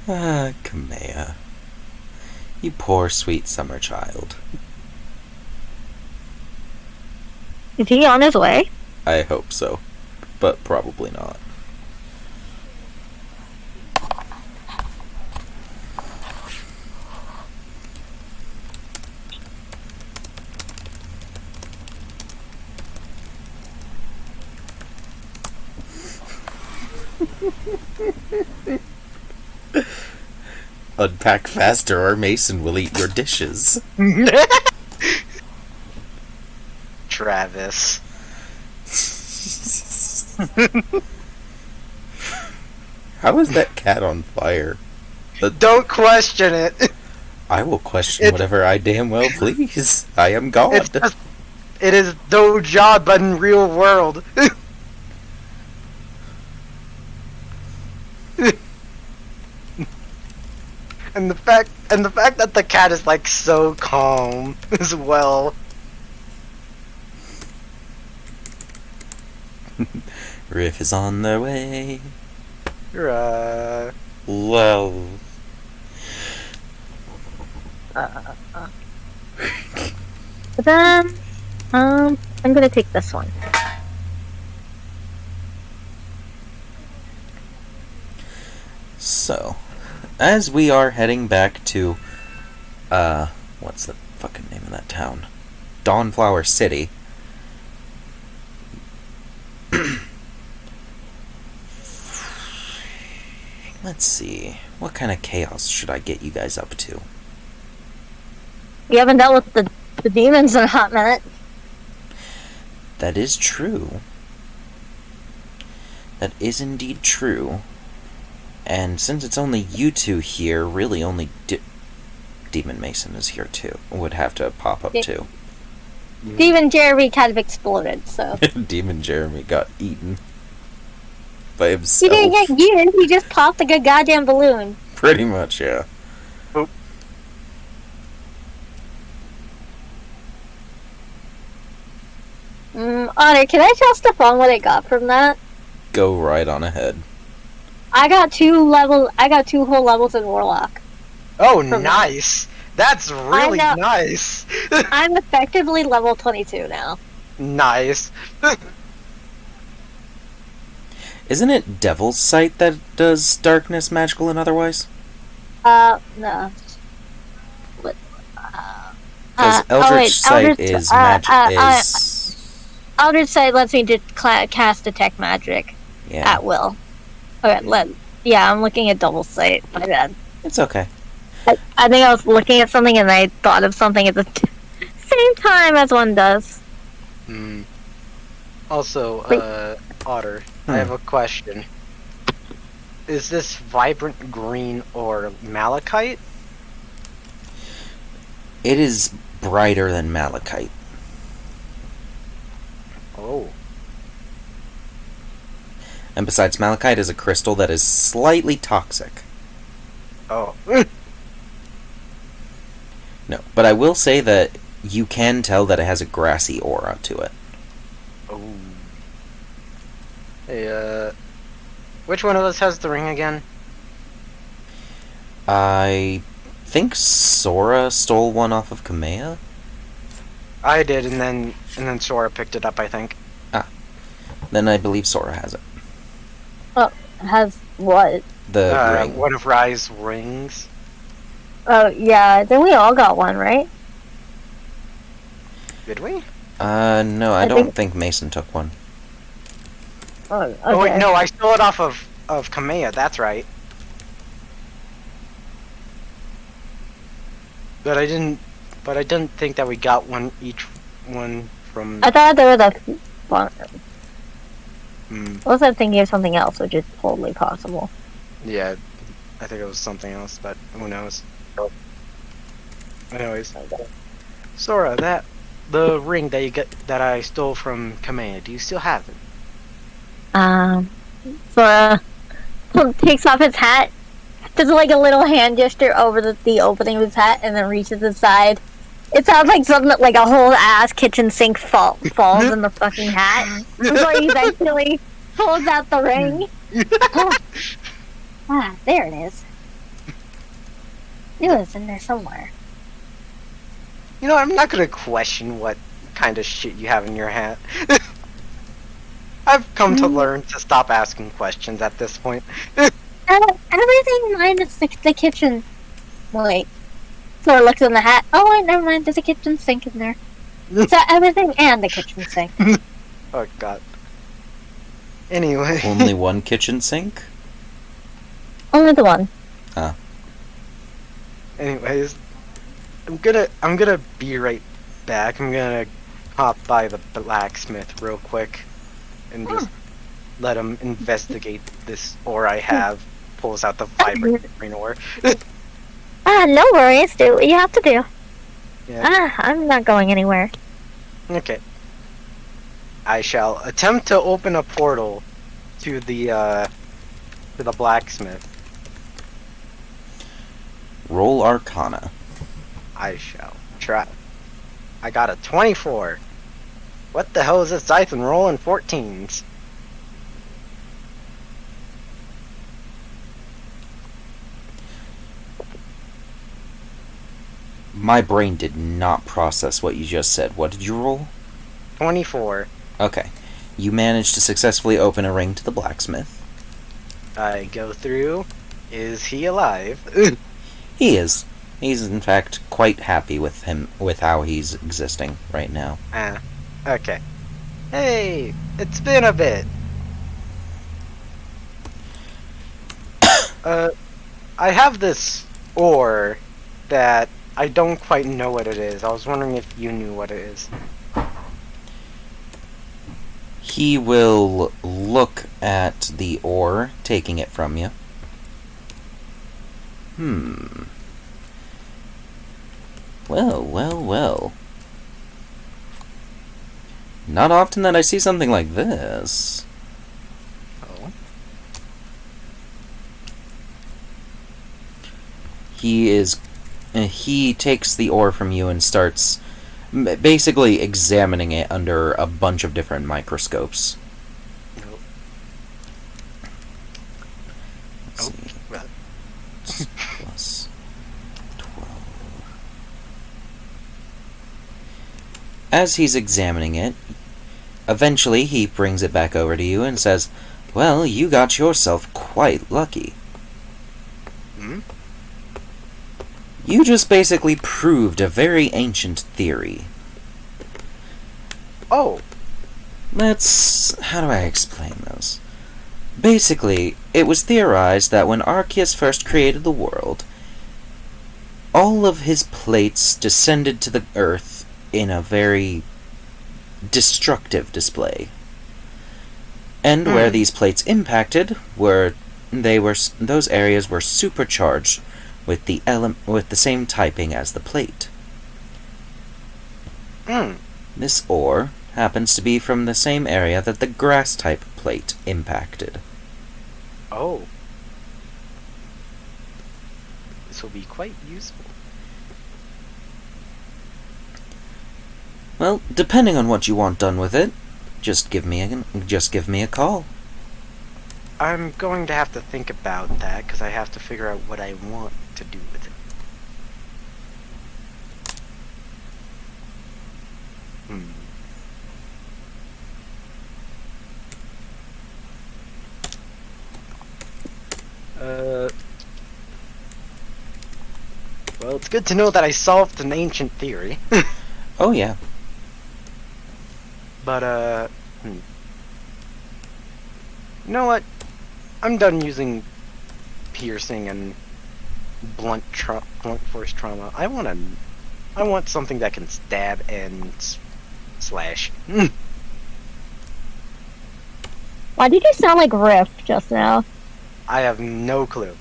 Kamea. You poor sweet summer child. Is he on his way? I hope so, but probably not. Unpack faster or Mason will eat your dishes. Travis. How is that cat on fire? Don't question it. I will question whatever I damn well please. I am God. It is no job but in real world. And the fact that the cat is like so calm as well. Riff is on their way. Well. But then, I'm gonna take this one. So, as we are heading back to, what's the fucking name of that town? Dawnflower City. Let's see. What kind of chaos should I get you guys up to? You haven't dealt with the demons in a hot minute. That is true. That is indeed true. And since it's only you two here, really only Demon Mason is here too. Would have to pop up too. Demon Jeremy kind of exploded, so. Demon Jeremy got eaten by himself. He didn't get eaten, he just popped like a goddamn balloon. Pretty much, yeah. Oh. Honor, can I tell Stefan what I got from that? Go right on ahead. I got 2 whole levels in Warlock. Oh, nice. That's really nice. I'm effectively level 22 now. Nice. Isn't it Devil's Sight that does darkness, magical, and otherwise? No. Because Eldritch Sight is Eldritch Sight lets me cast detect magic at will. Okay, I'm looking at Double Sight. My bad. It's okay. I think I was looking at something and I thought of something at the same time as one does. Also, Otter, I have a question. Is this vibrant green or malachite? It is brighter than malachite. Oh. And besides, malachite is a crystal that is slightly toxic. Oh. No, but I will say that you can tell that it has a grassy aura to it. Oh. Hey, which one of us has the ring again? I think Sora stole one off of Kamea? I did, and then Sora picked it up, I think. Then I believe Sora has it. Oh, has what? The ring. One of Rai's rings. Oh, yeah, then we all got one, right? Did we? No, I don't think Mason took one. Oh, okay. Oh wait, no, I stole it off of Kamea, that's right. But I didn't think that we got each one from. I thought there was a farm. Hmm. I was thinking of something else, which is totally possible. Yeah, I think it was something else, but who knows. Anyways, Sora, the ring that I stole from Kamea, do you still have it? Sora takes off his hat, does like a little hand gesture over the opening of his hat, and then reaches aside. It sounds like something like a whole ass kitchen sink falls in the fucking hat before he eventually pulls out the ring. There it is. It was in there somewhere. You know, I'm not gonna question what kind of shit you have in your hat. I've come to learn to stop asking questions at this point. Everything minus the kitchen. Wait. Sora looks in the hat. Oh wait, never mind. There's a kitchen sink in there. So everything and the kitchen sink. Oh god. Anyway. Only one kitchen sink? Only the one. Anyways, I'm gonna be right back. I'm gonna hop by the blacksmith real quick and just let him investigate this ore I have. Pulls out the vibrant green ore. No worries. Do what you have to do. Yeah. I'm not going anywhere. Okay. I shall attempt to open a portal to the blacksmith. Roll Arcana. I shall try. I got a 24. What the hell is this Zython rolling 14s? My brain did not process what you just said. What did you roll? 24. Okay. You managed to successfully open a ring to the blacksmith. I go through. Is he alive? He is. He's in fact quite happy with how he's existing right now. Okay. Hey, it's been a bit. I have this ore that I don't quite know what it is. I was wondering if you knew what it is. He will look at the ore, taking it from you. Well. Not often that I see something like this. Oh. He takes the ore from you and starts basically examining it under a bunch of different microscopes. Nope. Let's see. Plus 12. As he's examining it, eventually he brings it back over to you and says, "Well, you got yourself quite lucky. You just basically proved a very ancient theory." Oh. How do I explain this? Basically, it was theorized that when Arceus first created the world, all of his plates descended to the earth in a very destructive display. And where these plates impacted those areas were supercharged with the same typing as the plate. This ore happens to be from the same area that the grass type plate impacted. Oh. This will be quite useful. Well, depending on what you want done with it, just give me a call. I'm going to have to think about that because I have to figure out what I want to do with it. Well, it's good to know that I solved an ancient theory. Oh, yeah. But, you know what? I'm done using piercing and blunt force trauma. I want something that can stab and slash. Why did you sound like Riff just now? I have no clue.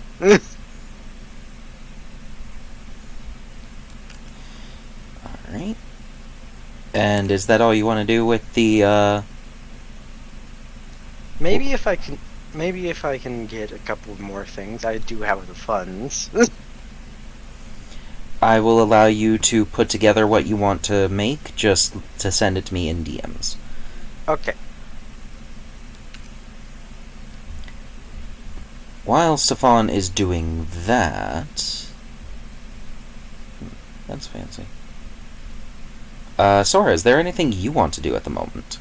Alright. And is that all you want to do with the, Maybe if I can get a couple more things. I do have the funds. I will allow you to put together what you want to make, just to send it to me in DMs. Okay. While Stefan is doing that... That's fancy. Sora, is there anything you want to do at the moment?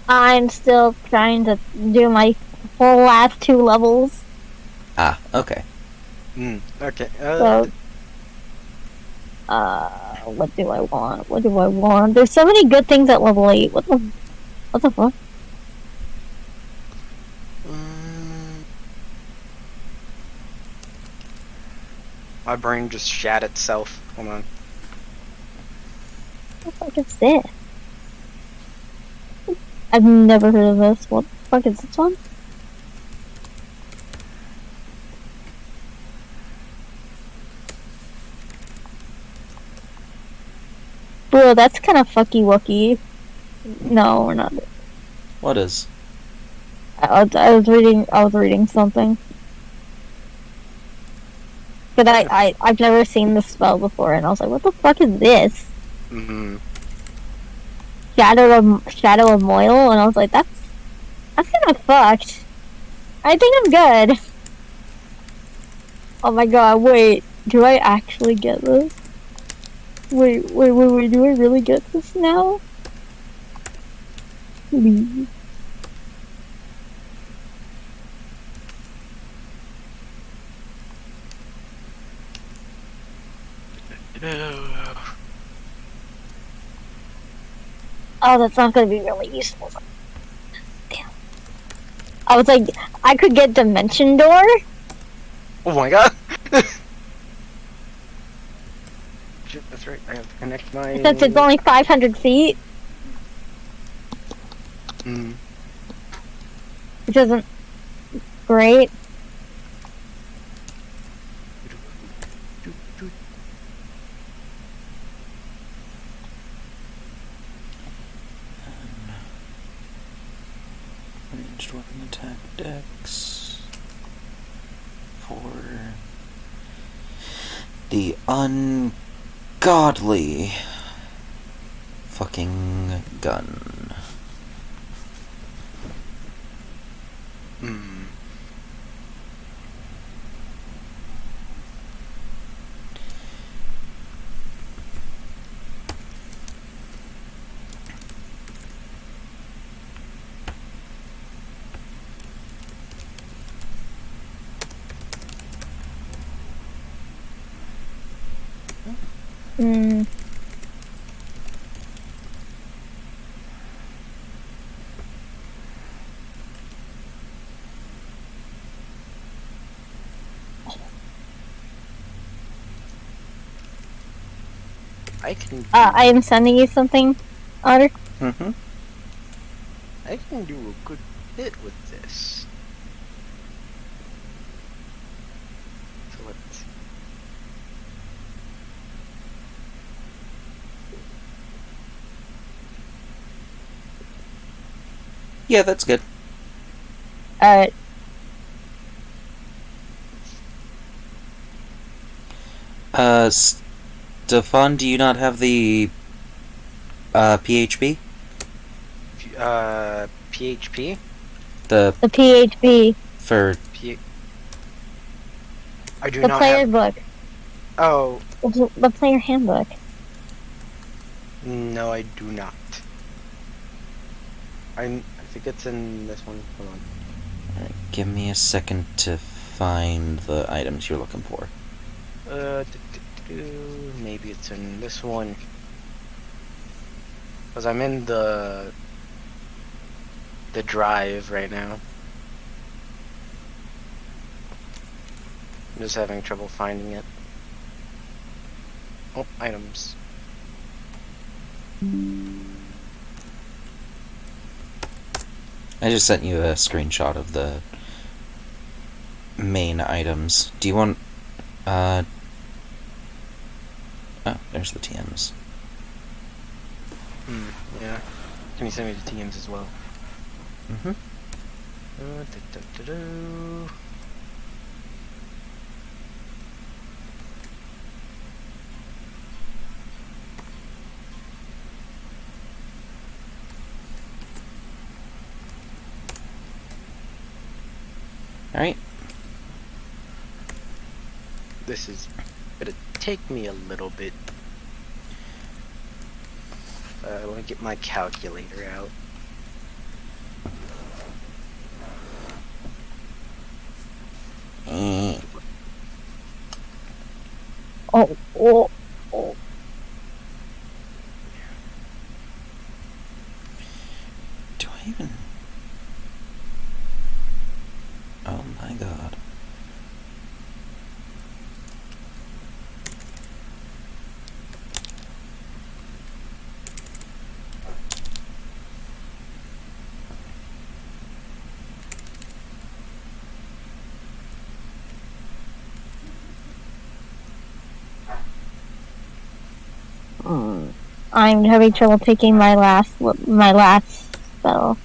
I'm still trying to do my whole last 2 levels. Ah, okay. Okay. So, what do I want? What do I want? There's so many good things at level 8. What the fuck? My brain just shat itself. Hold on. What the fuck is this? I've never heard of this. What the fuck is this one? Bro, that's kind of fucky wucky. No, we're not. What is? I was reading something. But I've never seen this spell before, and I was like, what the fuck is this? Shadow of Moil, and I was like, that's kind of fucked. I think I'm good. Oh my god, wait, do I actually get this? Wait, do I really get this now? Please. Oh, that's not gonna be really useful. Damn. I was like, I could get Dimension Door. Oh my god! Shit, that's right. I have to connect my. Since it's only 500 feet. Which isn't great. Ranged weapon attack dex for the ungodly fucking gun. I am sending you something, Otter. I can do a good bit with this. So let's. Yeah, that's good. Alright. Stefan, do you not have the PHP? PHP? The PHP. for I do The not player have. book. Oh, The player handbook. no, I do not. I think it's in this one. Hold on. Alright, give me a second to find the items you're looking for. Maybe it's in this one. Because I'm in the drive right now. I'm just having trouble finding it. Oh, items. I just sent you a screenshot of the main items. Do you want... Oh, there's the TMs. Yeah. Can you send me the TMs as well? Mm-hmm. Alright. This is gonna take me a little bit. I want to get my calculator out. Oh. Do I even... Oh my god. I'm having trouble taking my last spell.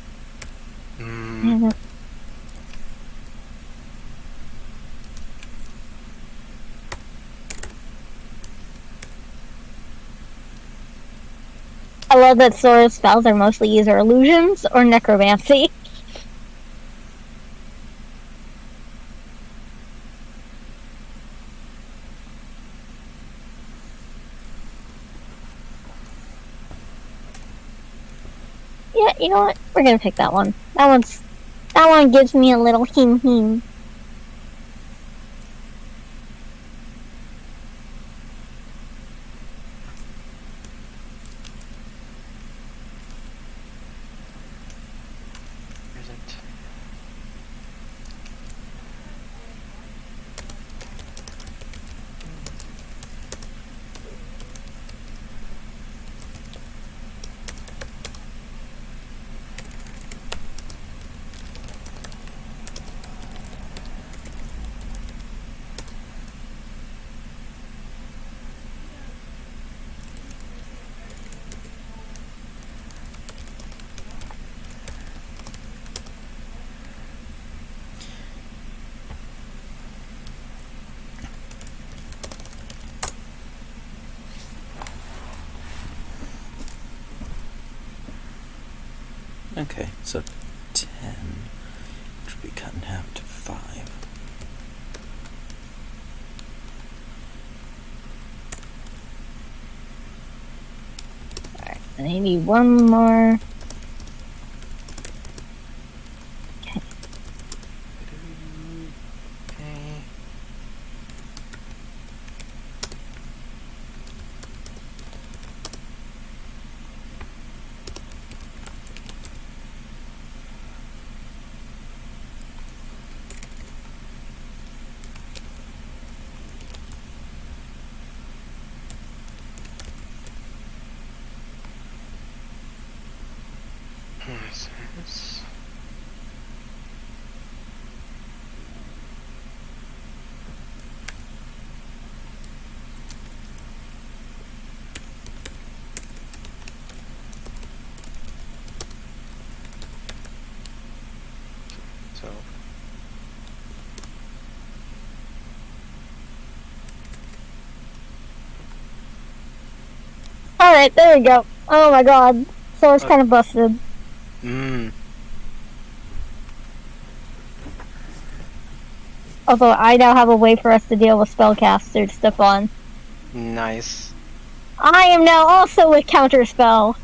I love that Sora's spells are mostly either illusions or necromancy. Yeah, you know what? We're gonna pick that one. That one gives me a little him. Okay, so 10, which would be cut in half to 5. Alright, and I need one more. Okay. So Alright, there we go. Oh my god. Sora's kind of busted. Although I now have a way for us to deal with spellcaster stuff on. Nice. I am now also with counterspell.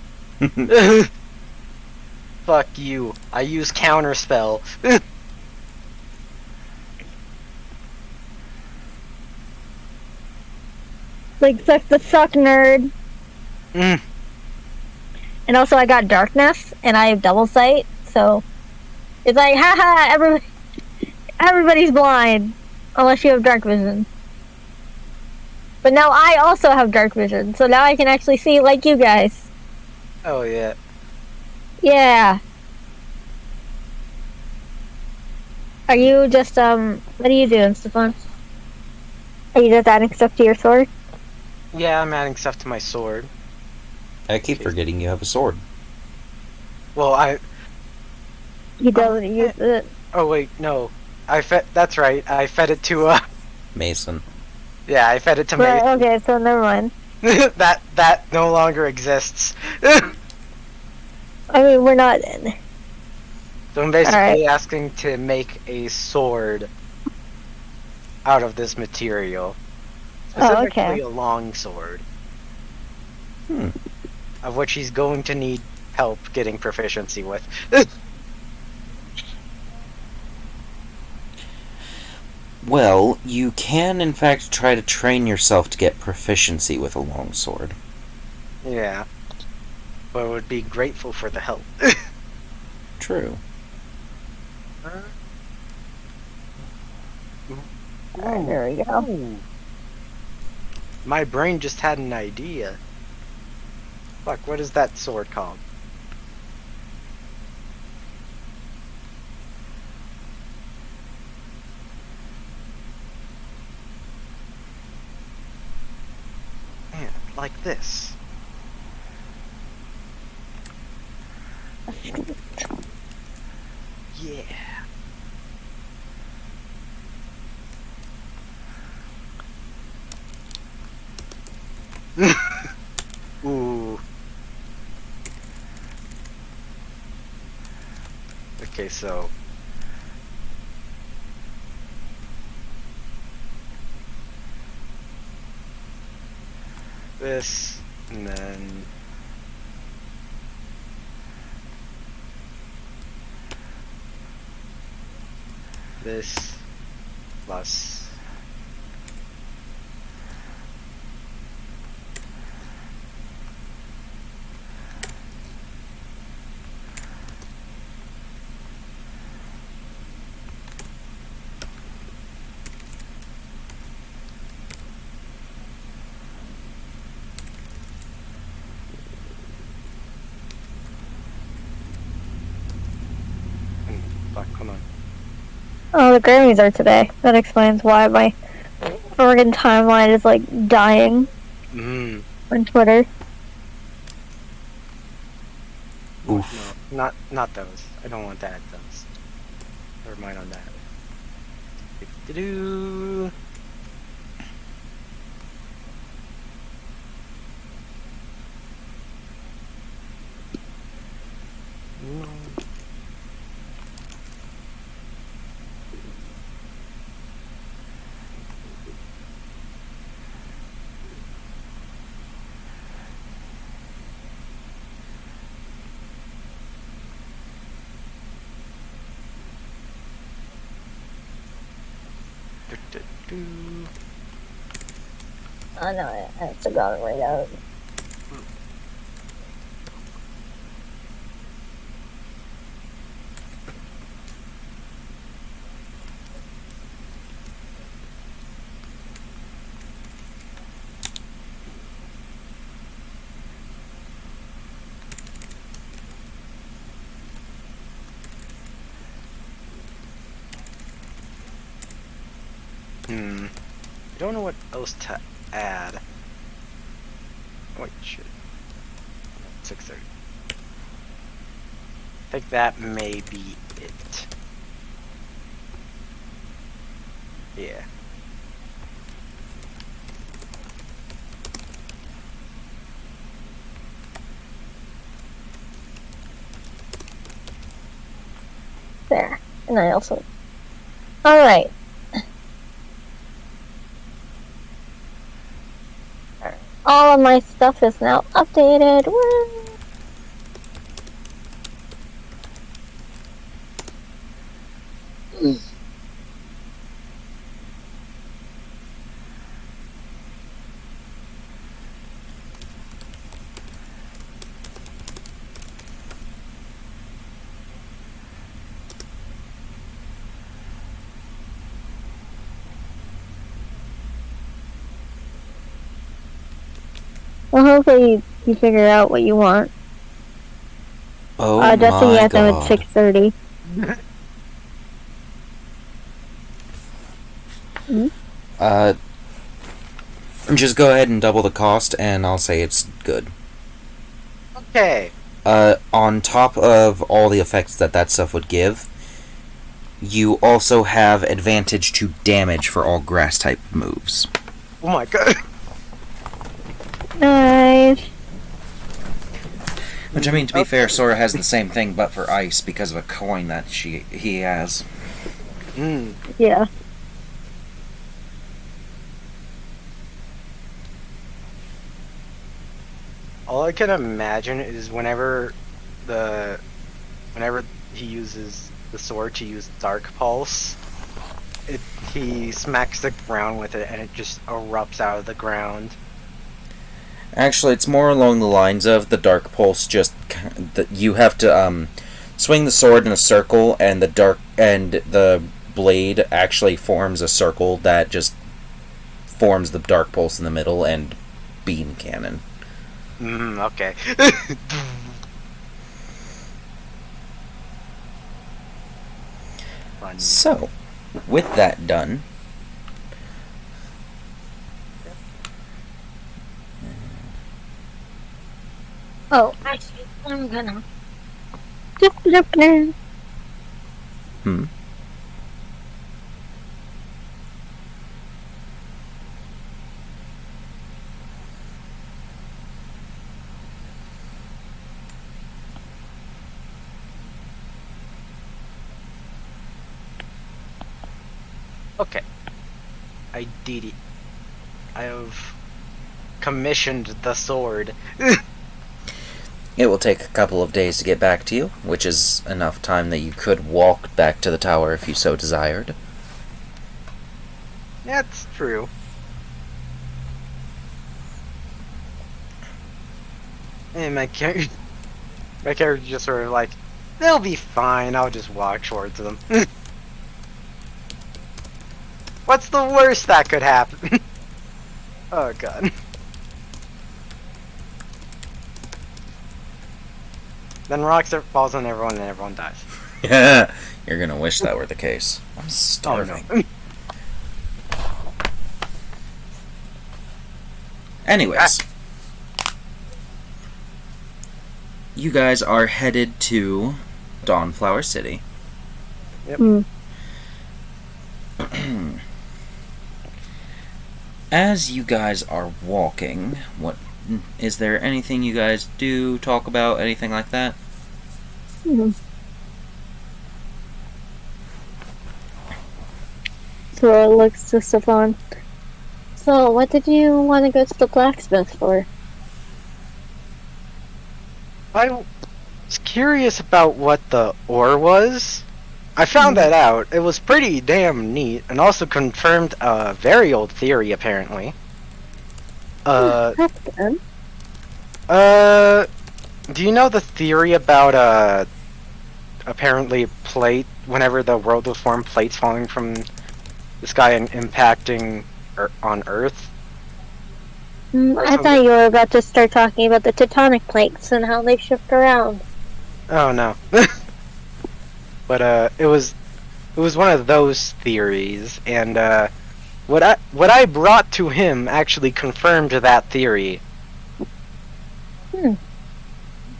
Fuck you. I use counterspell. Like, suck the suck, nerd. And also I got darkness, and I have double sight, so... It's like, haha, everybody's blind. Unless you have dark vision. But now I also have dark vision, so now I can actually see like you guys. Oh yeah. Yeah. Are you just what are you doing, Stefan? Are you just adding stuff to your sword? Yeah, I'm adding stuff to my sword. I keep forgetting you have a sword. Well, He doesn't use it. Oh wait, no. That's right. I fed it to Mason. Yeah, I fed it to Right, Mason. okay, so never mind. that no longer exists. I mean, we're not in. So I'm basically asking to make a sword out of this material. Specifically a long sword. Of which he's going to need help getting proficiency with. Well, you can in fact try to train yourself to get proficiency with a longsword. Yeah. But I would be grateful for the help. True. There we go. Ooh. My brain just had an idea. Fuck, what is that sword called? Man, like this. Yeah. Ooh. Okay, so this, and then this plus fuck, hold on. Oh, the Grammys are today. That explains why my friggin' timeline is like dying on Twitter. Oof. No, not those. I don't want to add those. Never mind on that. Do-do-do. No. Do-do-do. Oh no, I have to go right out. I don't know what else to add. Wait, shit. 6:30. I think that may be it. Yeah. There. And I also... Alright. All of my stuff is now updated. Woo! Well, hopefully you figure out what you want. Oh Just so you my have them at god. 6:30. Just go ahead and double the cost, and I'll say it's good. Okay. On top of all the effects that stuff would give, you also have advantage to damage for all grass type moves. Oh my god. Nice. Which, I mean, to be fair, Sora has the same thing, but for ice, because of a coin that he has. Yeah. All I can imagine is whenever he uses the sword to use Dark Pulse, he smacks the ground with it and it just erupts out of the ground. Actually, it's more along the lines of the Dark Pulse. Just that you have to swing the sword in a circle, and the blade actually forms a circle that just forms the Dark Pulse in the middle and beam cannon. Okay. So, with that done, Oh, actually, I'm gonna. Just look there. Okay. I did it. I have commissioned the sword. it will take a couple of days to get back to you, which is enough time that you could walk back to the tower if you so desired. That's true. And my character just sort of like, they'll be fine, I'll just walk towards them. What's the worst that could happen? Oh god. Then rocks falls on everyone and everyone dies. Yeah, you're gonna wish that were the case. I'm starving. Oh, no. Anyways, you guys are headed to Dawnflower City. Yep. As you guys are walking, what is there anything you guys do, talk about, anything like that? So it looks to Stefan. So, what did you want to go to the blacksmith for? I was curious about what the ore was. I found that out. It was pretty damn neat, and also confirmed a very old theory, apparently. That's good. Do you know the theory about, apparently whenever the world was formed, plates falling from the sky and impacting on Earth? I thought you were about to start talking about the tectonic plates and how they shift around. Oh no. But it was one of those theories, and what I brought to him actually confirmed that theory.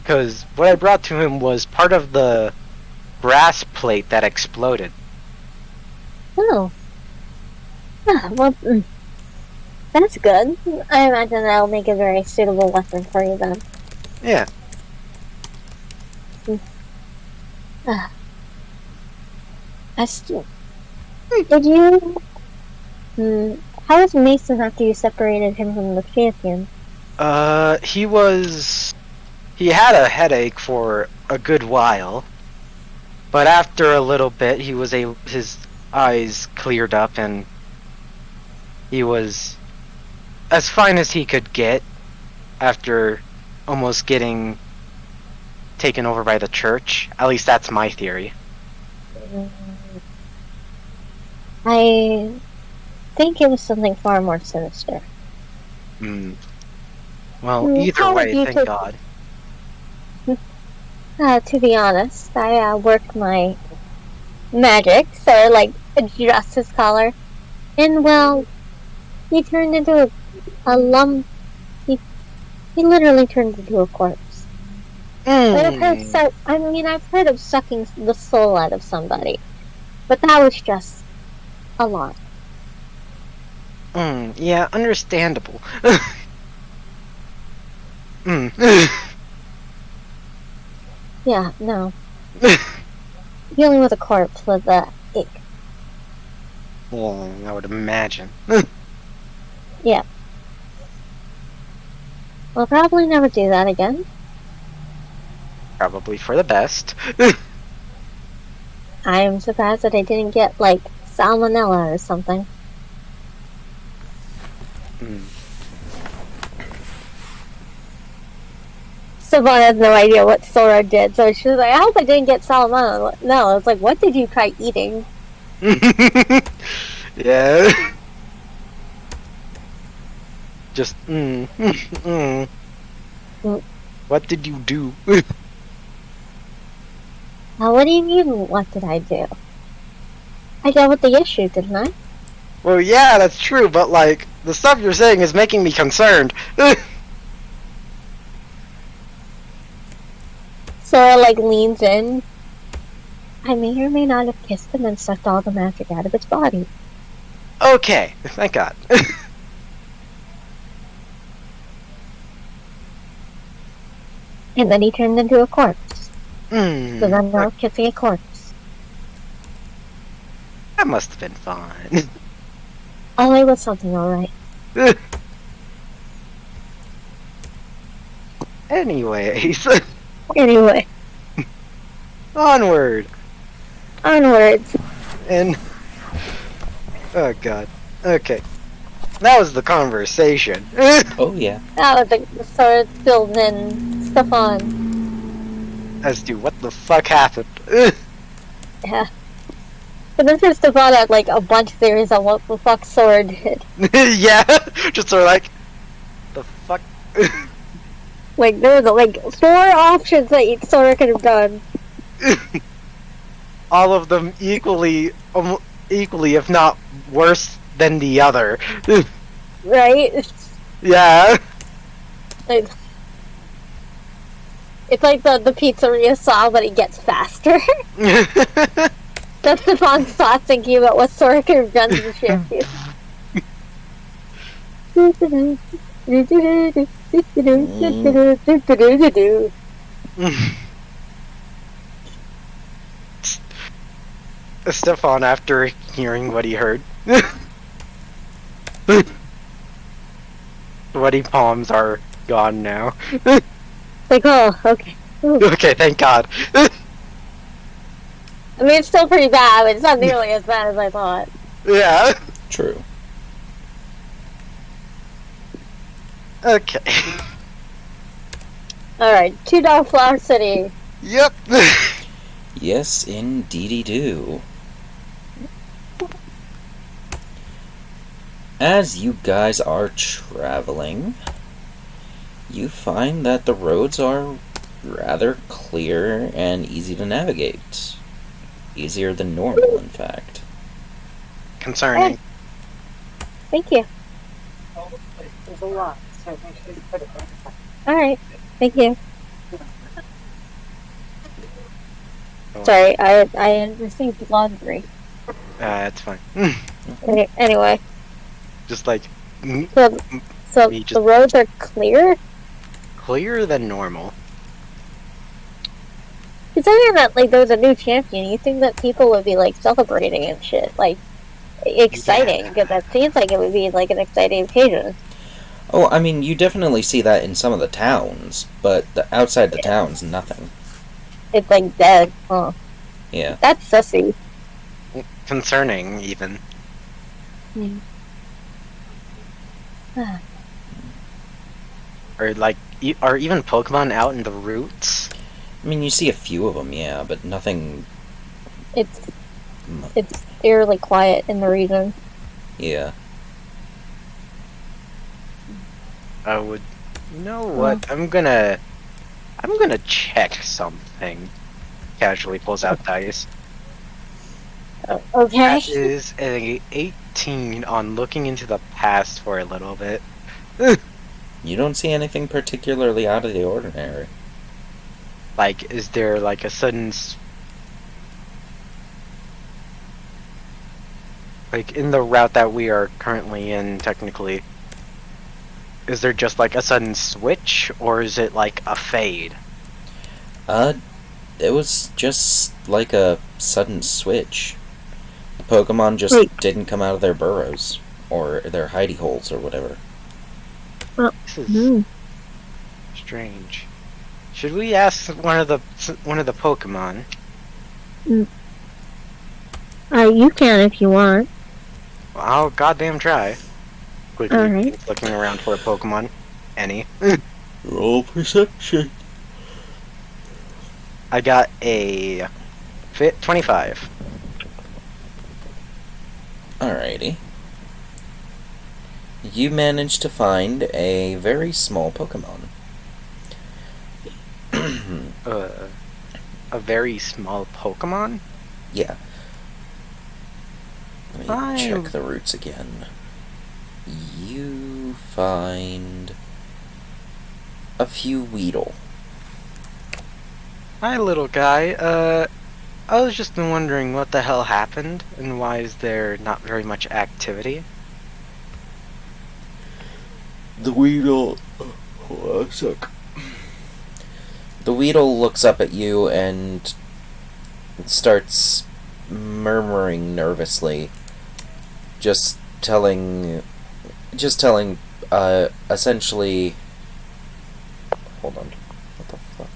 Because what I brought to him was part of the brass plate that exploded. Oh. Well, that's good. I imagine that'll make a very suitable weapon for you then. Yeah. Did you... how was Mason after you separated him from the champion? He had a headache for a good while, but after a little bit, his eyes cleared up and he was as fine as he could get after almost getting taken over by the church. At least that's my theory. I think it was something far more sinister. Well, Mm, either how would way, you thank take- God. To be honest, I work my magic, so like adjust his collar, and well, he turned into a lump. He he literally turned into a corpse. But I've heard Mm, I've heard of sucking the soul out of somebody, but that was just a lot. yeah, understandable. Mm. Yeah, no. Dealing with a corpse was ick. Yeah, I would imagine. Yeah. I'll probably never do that again. Probably for the best. I am surprised that I didn't get, like, salmonella or something. Mm. Savon has no idea what Sora did, so she's like, I hope I didn't get salmonella. No, it's like, what did you try eating? Yeah. Just, mm. Mm. What did you do? Now, what do you mean, what did I do? I dealt with the issue, didn't I? Well, yeah, that's true, but, like, the stuff you're saying is making me concerned. Sora, like, leans in. I may or may not have kissed him and sucked all the magic out of his body. Okay, thank God. And then he turned into a corpse. So Mm, then now kissing a corpse. that must have been fun. Oh, it was something alright. Anyways, Anyway, onward. onwards. And oh God. Okay, that was the conversation. Oh yeah. That was the Sora filled in stuff on. As to what the fuck happened. Yeah. But then for Stefan had like a bunch of theories on what the fuck Sora did. Yeah, just sort of like the fuck. Like there was like 4 options that Sora could have done. All of them equally, if not worse than the other. Right? Yeah. Like, it's like the pizzeria song, but it gets faster. That's Stefan's thought thinking about what Sora could have done to the champion. Stefan, after hearing what he heard, sweaty palms are gone now. Like, oh, okay. Ooh. Okay, thank God. I mean, it's still pretty bad, but it's not nearly as bad as I thought. Yeah. True. Okay. Alright, $2 Flower City. Yep. Yes, indeedy do. As you guys are traveling, you find that the roads are rather clear and easy to navigate. Easier than normal, in fact. Concerning. Thank you. Alright, thank you. Sorry, I had received laundry. It's fine. Anyway, Just like so Me just- the roads are clear? clearer than normal. Considering that, like, there's a new champion, you think that people would be, like, celebrating and shit. Like, exciting, because that seems like it would be, like, an exciting occasion. Oh, I mean, you definitely see that in some of the towns, but outside the towns, nothing. It's, like, dead. Huh. Yeah. That's sussy. Concerning, even. Or like, are even Pokemon out in the routes? I mean, you see a few of them, yeah, but nothing... It's eerily quiet in the region. Yeah. I would You know what? I'm gonna check something. Casually pulls out dice. Okay. That is a 18 on looking into the past for a little bit. You don't see anything particularly out of the ordinary. Like, is there like a sudden like in the route that we are currently in, technically, is there just like a sudden switch, or is it like a fade? It was just like a sudden switch. The Pokemon just Wait. didn't come out of their burrows or their hidey holes or whatever. This is strange. Should we ask one of the Pokemon? You can if you want. Well, I'll goddamn try. Quickly Alright. looking around for a Pokemon. Any. Roll perception. I got a 25. Alrighty. You managed to find a very small Pokemon. A very small Pokemon? Yeah. Let me check the roots again. You find a few Weedle. Hi, little guy. I was just wondering what the hell happened, and why is there not very much activity? The Weedle... Hold on a sec. The Weedle looks up at you and starts murmuring nervously. Just telling, essentially... Hold on. What the fuck?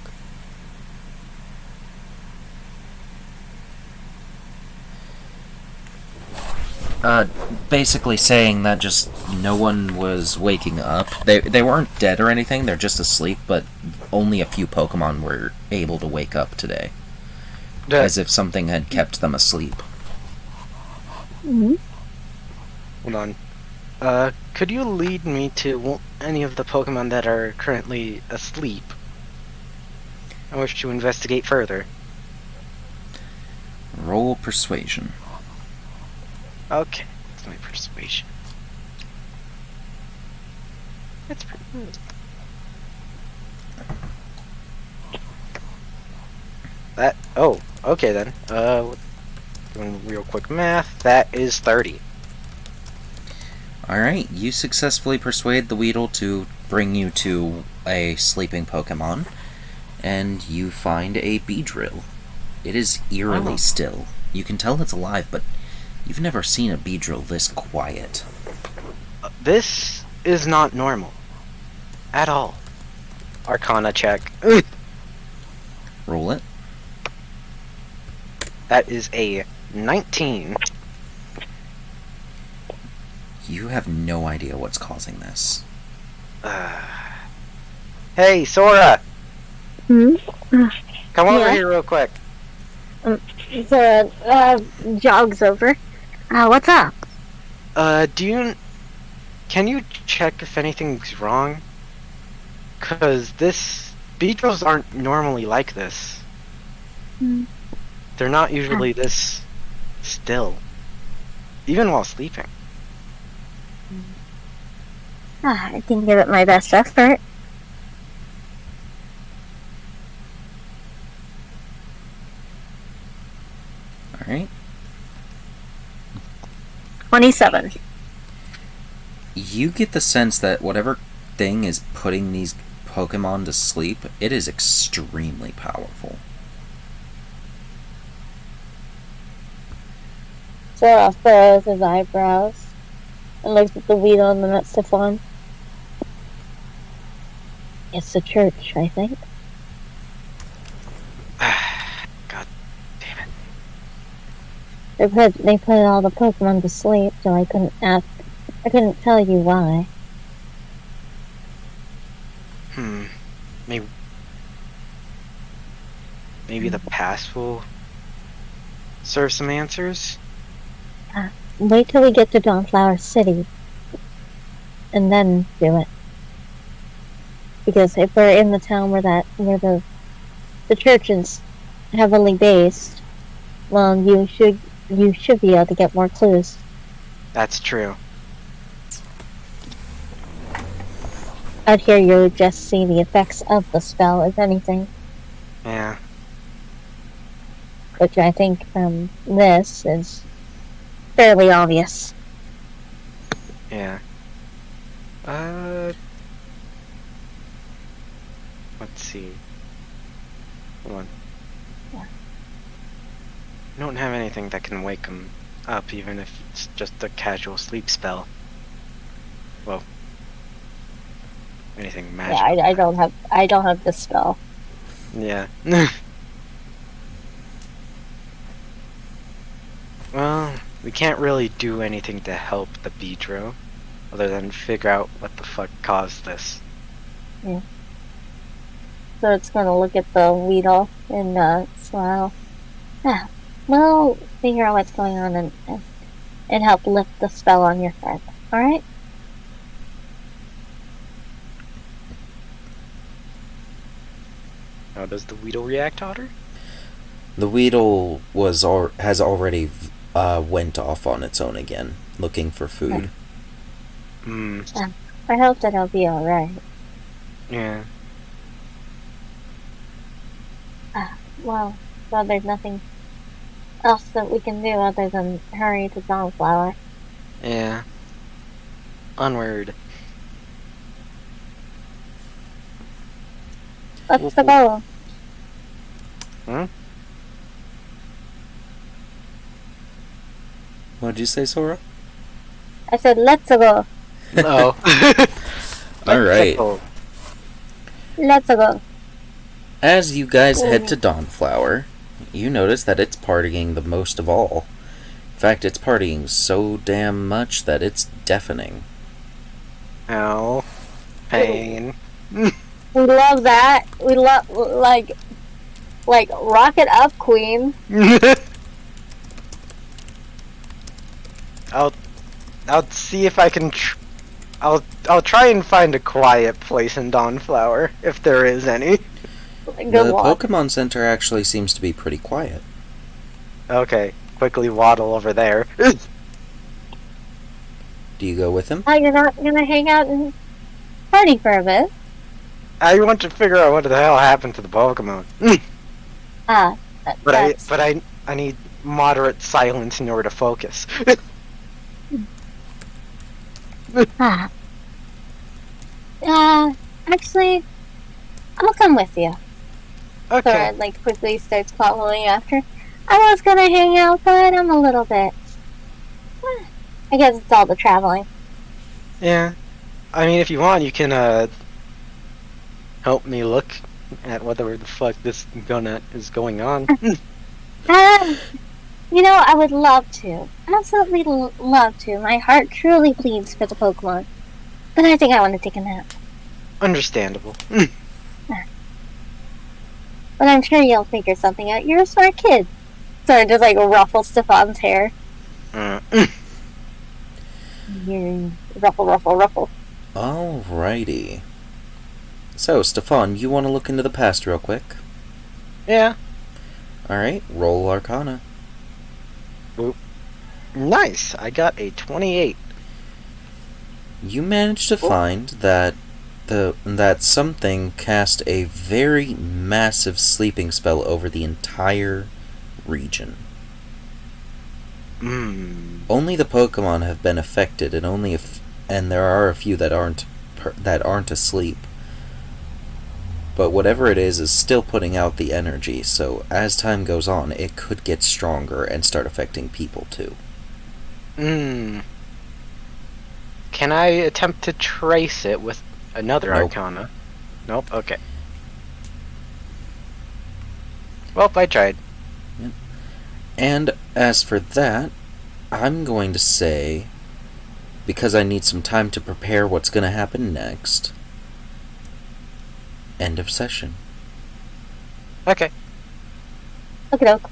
Basically saying that just no one was waking up. They weren't dead or anything, they're just asleep, but only a few Pokemon were able to wake up today. As if something had kept them asleep. Mm-hmm. Hold on. Could you lead me to any of the Pokemon that are currently asleep? I wish to investigate further. Roll persuasion. Okay, that's my persuasion. That's pretty good. Oh, okay then. Doing real quick math, that is 30. Alright, you successfully persuade the Weedle to bring you to a sleeping Pokemon, and you find a Beedrill. It is eerily still. You can tell it's alive, but you've never seen a Beedrill this quiet. This is not normal. At all. Arcana check. Roll it. That is a 19. You have no idea what's causing this. Hey, Sora! Hmm? Come over Yeah? here real quick. Sora jogs over. What's up? Can you check if anything's wrong? Cause Beedrills aren't normally like this. They're not usually this still. Even while sleeping. I can give it my best effort. Alright. 27. You get the sense that whatever thing is putting these Pokemon to sleep, it is extremely powerful. Sora furrows his eyebrows and looks at the Weedle in the midst of one. It's the church, I think. God damn it. They put all the Pokemon to sleep, so I couldn't tell you why. Maybe the past will serve some answers? Wait till we get to Dawnflower City, and then do it. Because if we're in the town where the church is heavily based, well, you should be able to get more clues. That's true. Out here, you would just see the effects of the spell, if anything. Yeah. Which I think from this is fairly obvious. Yeah. Let's see. Hold on. Yeah. I don't have anything that can wake him up, even if it's just a casual sleep spell. Well, anything magical. Yeah, I don't have this spell. Yeah. Well, we can't really do anything to help the Beedrill, other than figure out what the fuck caused this. Yeah. So it's gonna look at the Weedle and smile. Yeah, we'll figure out what's going on and help lift the spell on your friend. Alright? How does the Weedle react, Otter? The Weedle has already went off on its own again, looking for food. Hmm. I hope that it'll be alright. Yeah. Well, so there's nothing else that we can do other than hurry to Dawnflower. Yeah. Onward. Let's go. Hmm? What'd you say, Sora? I said, let's go. Oh. Alright. Let's go. As you guys head to Dawnflower, you notice that it's partying the most of all. In fact, it's partying so damn much that it's deafening. Ow. Pain. We love that. We love, like, rock it up, queen. I'll see if I can. I'll try and find a quiet place in Dawnflower, if there is any. Good The luck. Pokemon Center actually seems to be pretty quiet. Okay, quickly waddle over there. Do you go with him? Oh, you're not gonna hang out and party for a bit? I want to figure out what the hell happened to the Pokemon. Ah, But I need moderate silence in order to focus. Ah. Actually, I'll come with you. Okay. Sora, like, quickly starts following after. I was gonna hang out, but I'm a little bit. I guess it's all the traveling. Yeah. I mean, if you want, you can help me look at whatever the fuck this is going on. You know, I would love to. Absolutely love to. My heart truly bleeds for the Pokemon. But I think I want to take a nap. Understandable. But I'm sure you'll figure something out. You're a smart kid. So it just, like, ruffles Stefan's hair. Ruffle, ruffle, ruffle. Alrighty. So, Stefan, you want to look into the past real quick? Yeah. Alright, roll Arcana. Nice. I got a 28. You managed to find that something cast a very massive sleeping spell over the entire region. Only the Pokemon have been affected, and there are a few that aren't asleep. But whatever it is still putting out the energy, so as time goes on, it could get stronger and start affecting people too. Can I attempt to trace it with another Nope. Arcana? Nope. Okay. Well, I tried. And as for that, I'm going to say, because I need some time to prepare what's going to happen next, end of session. Okay. Okie doke.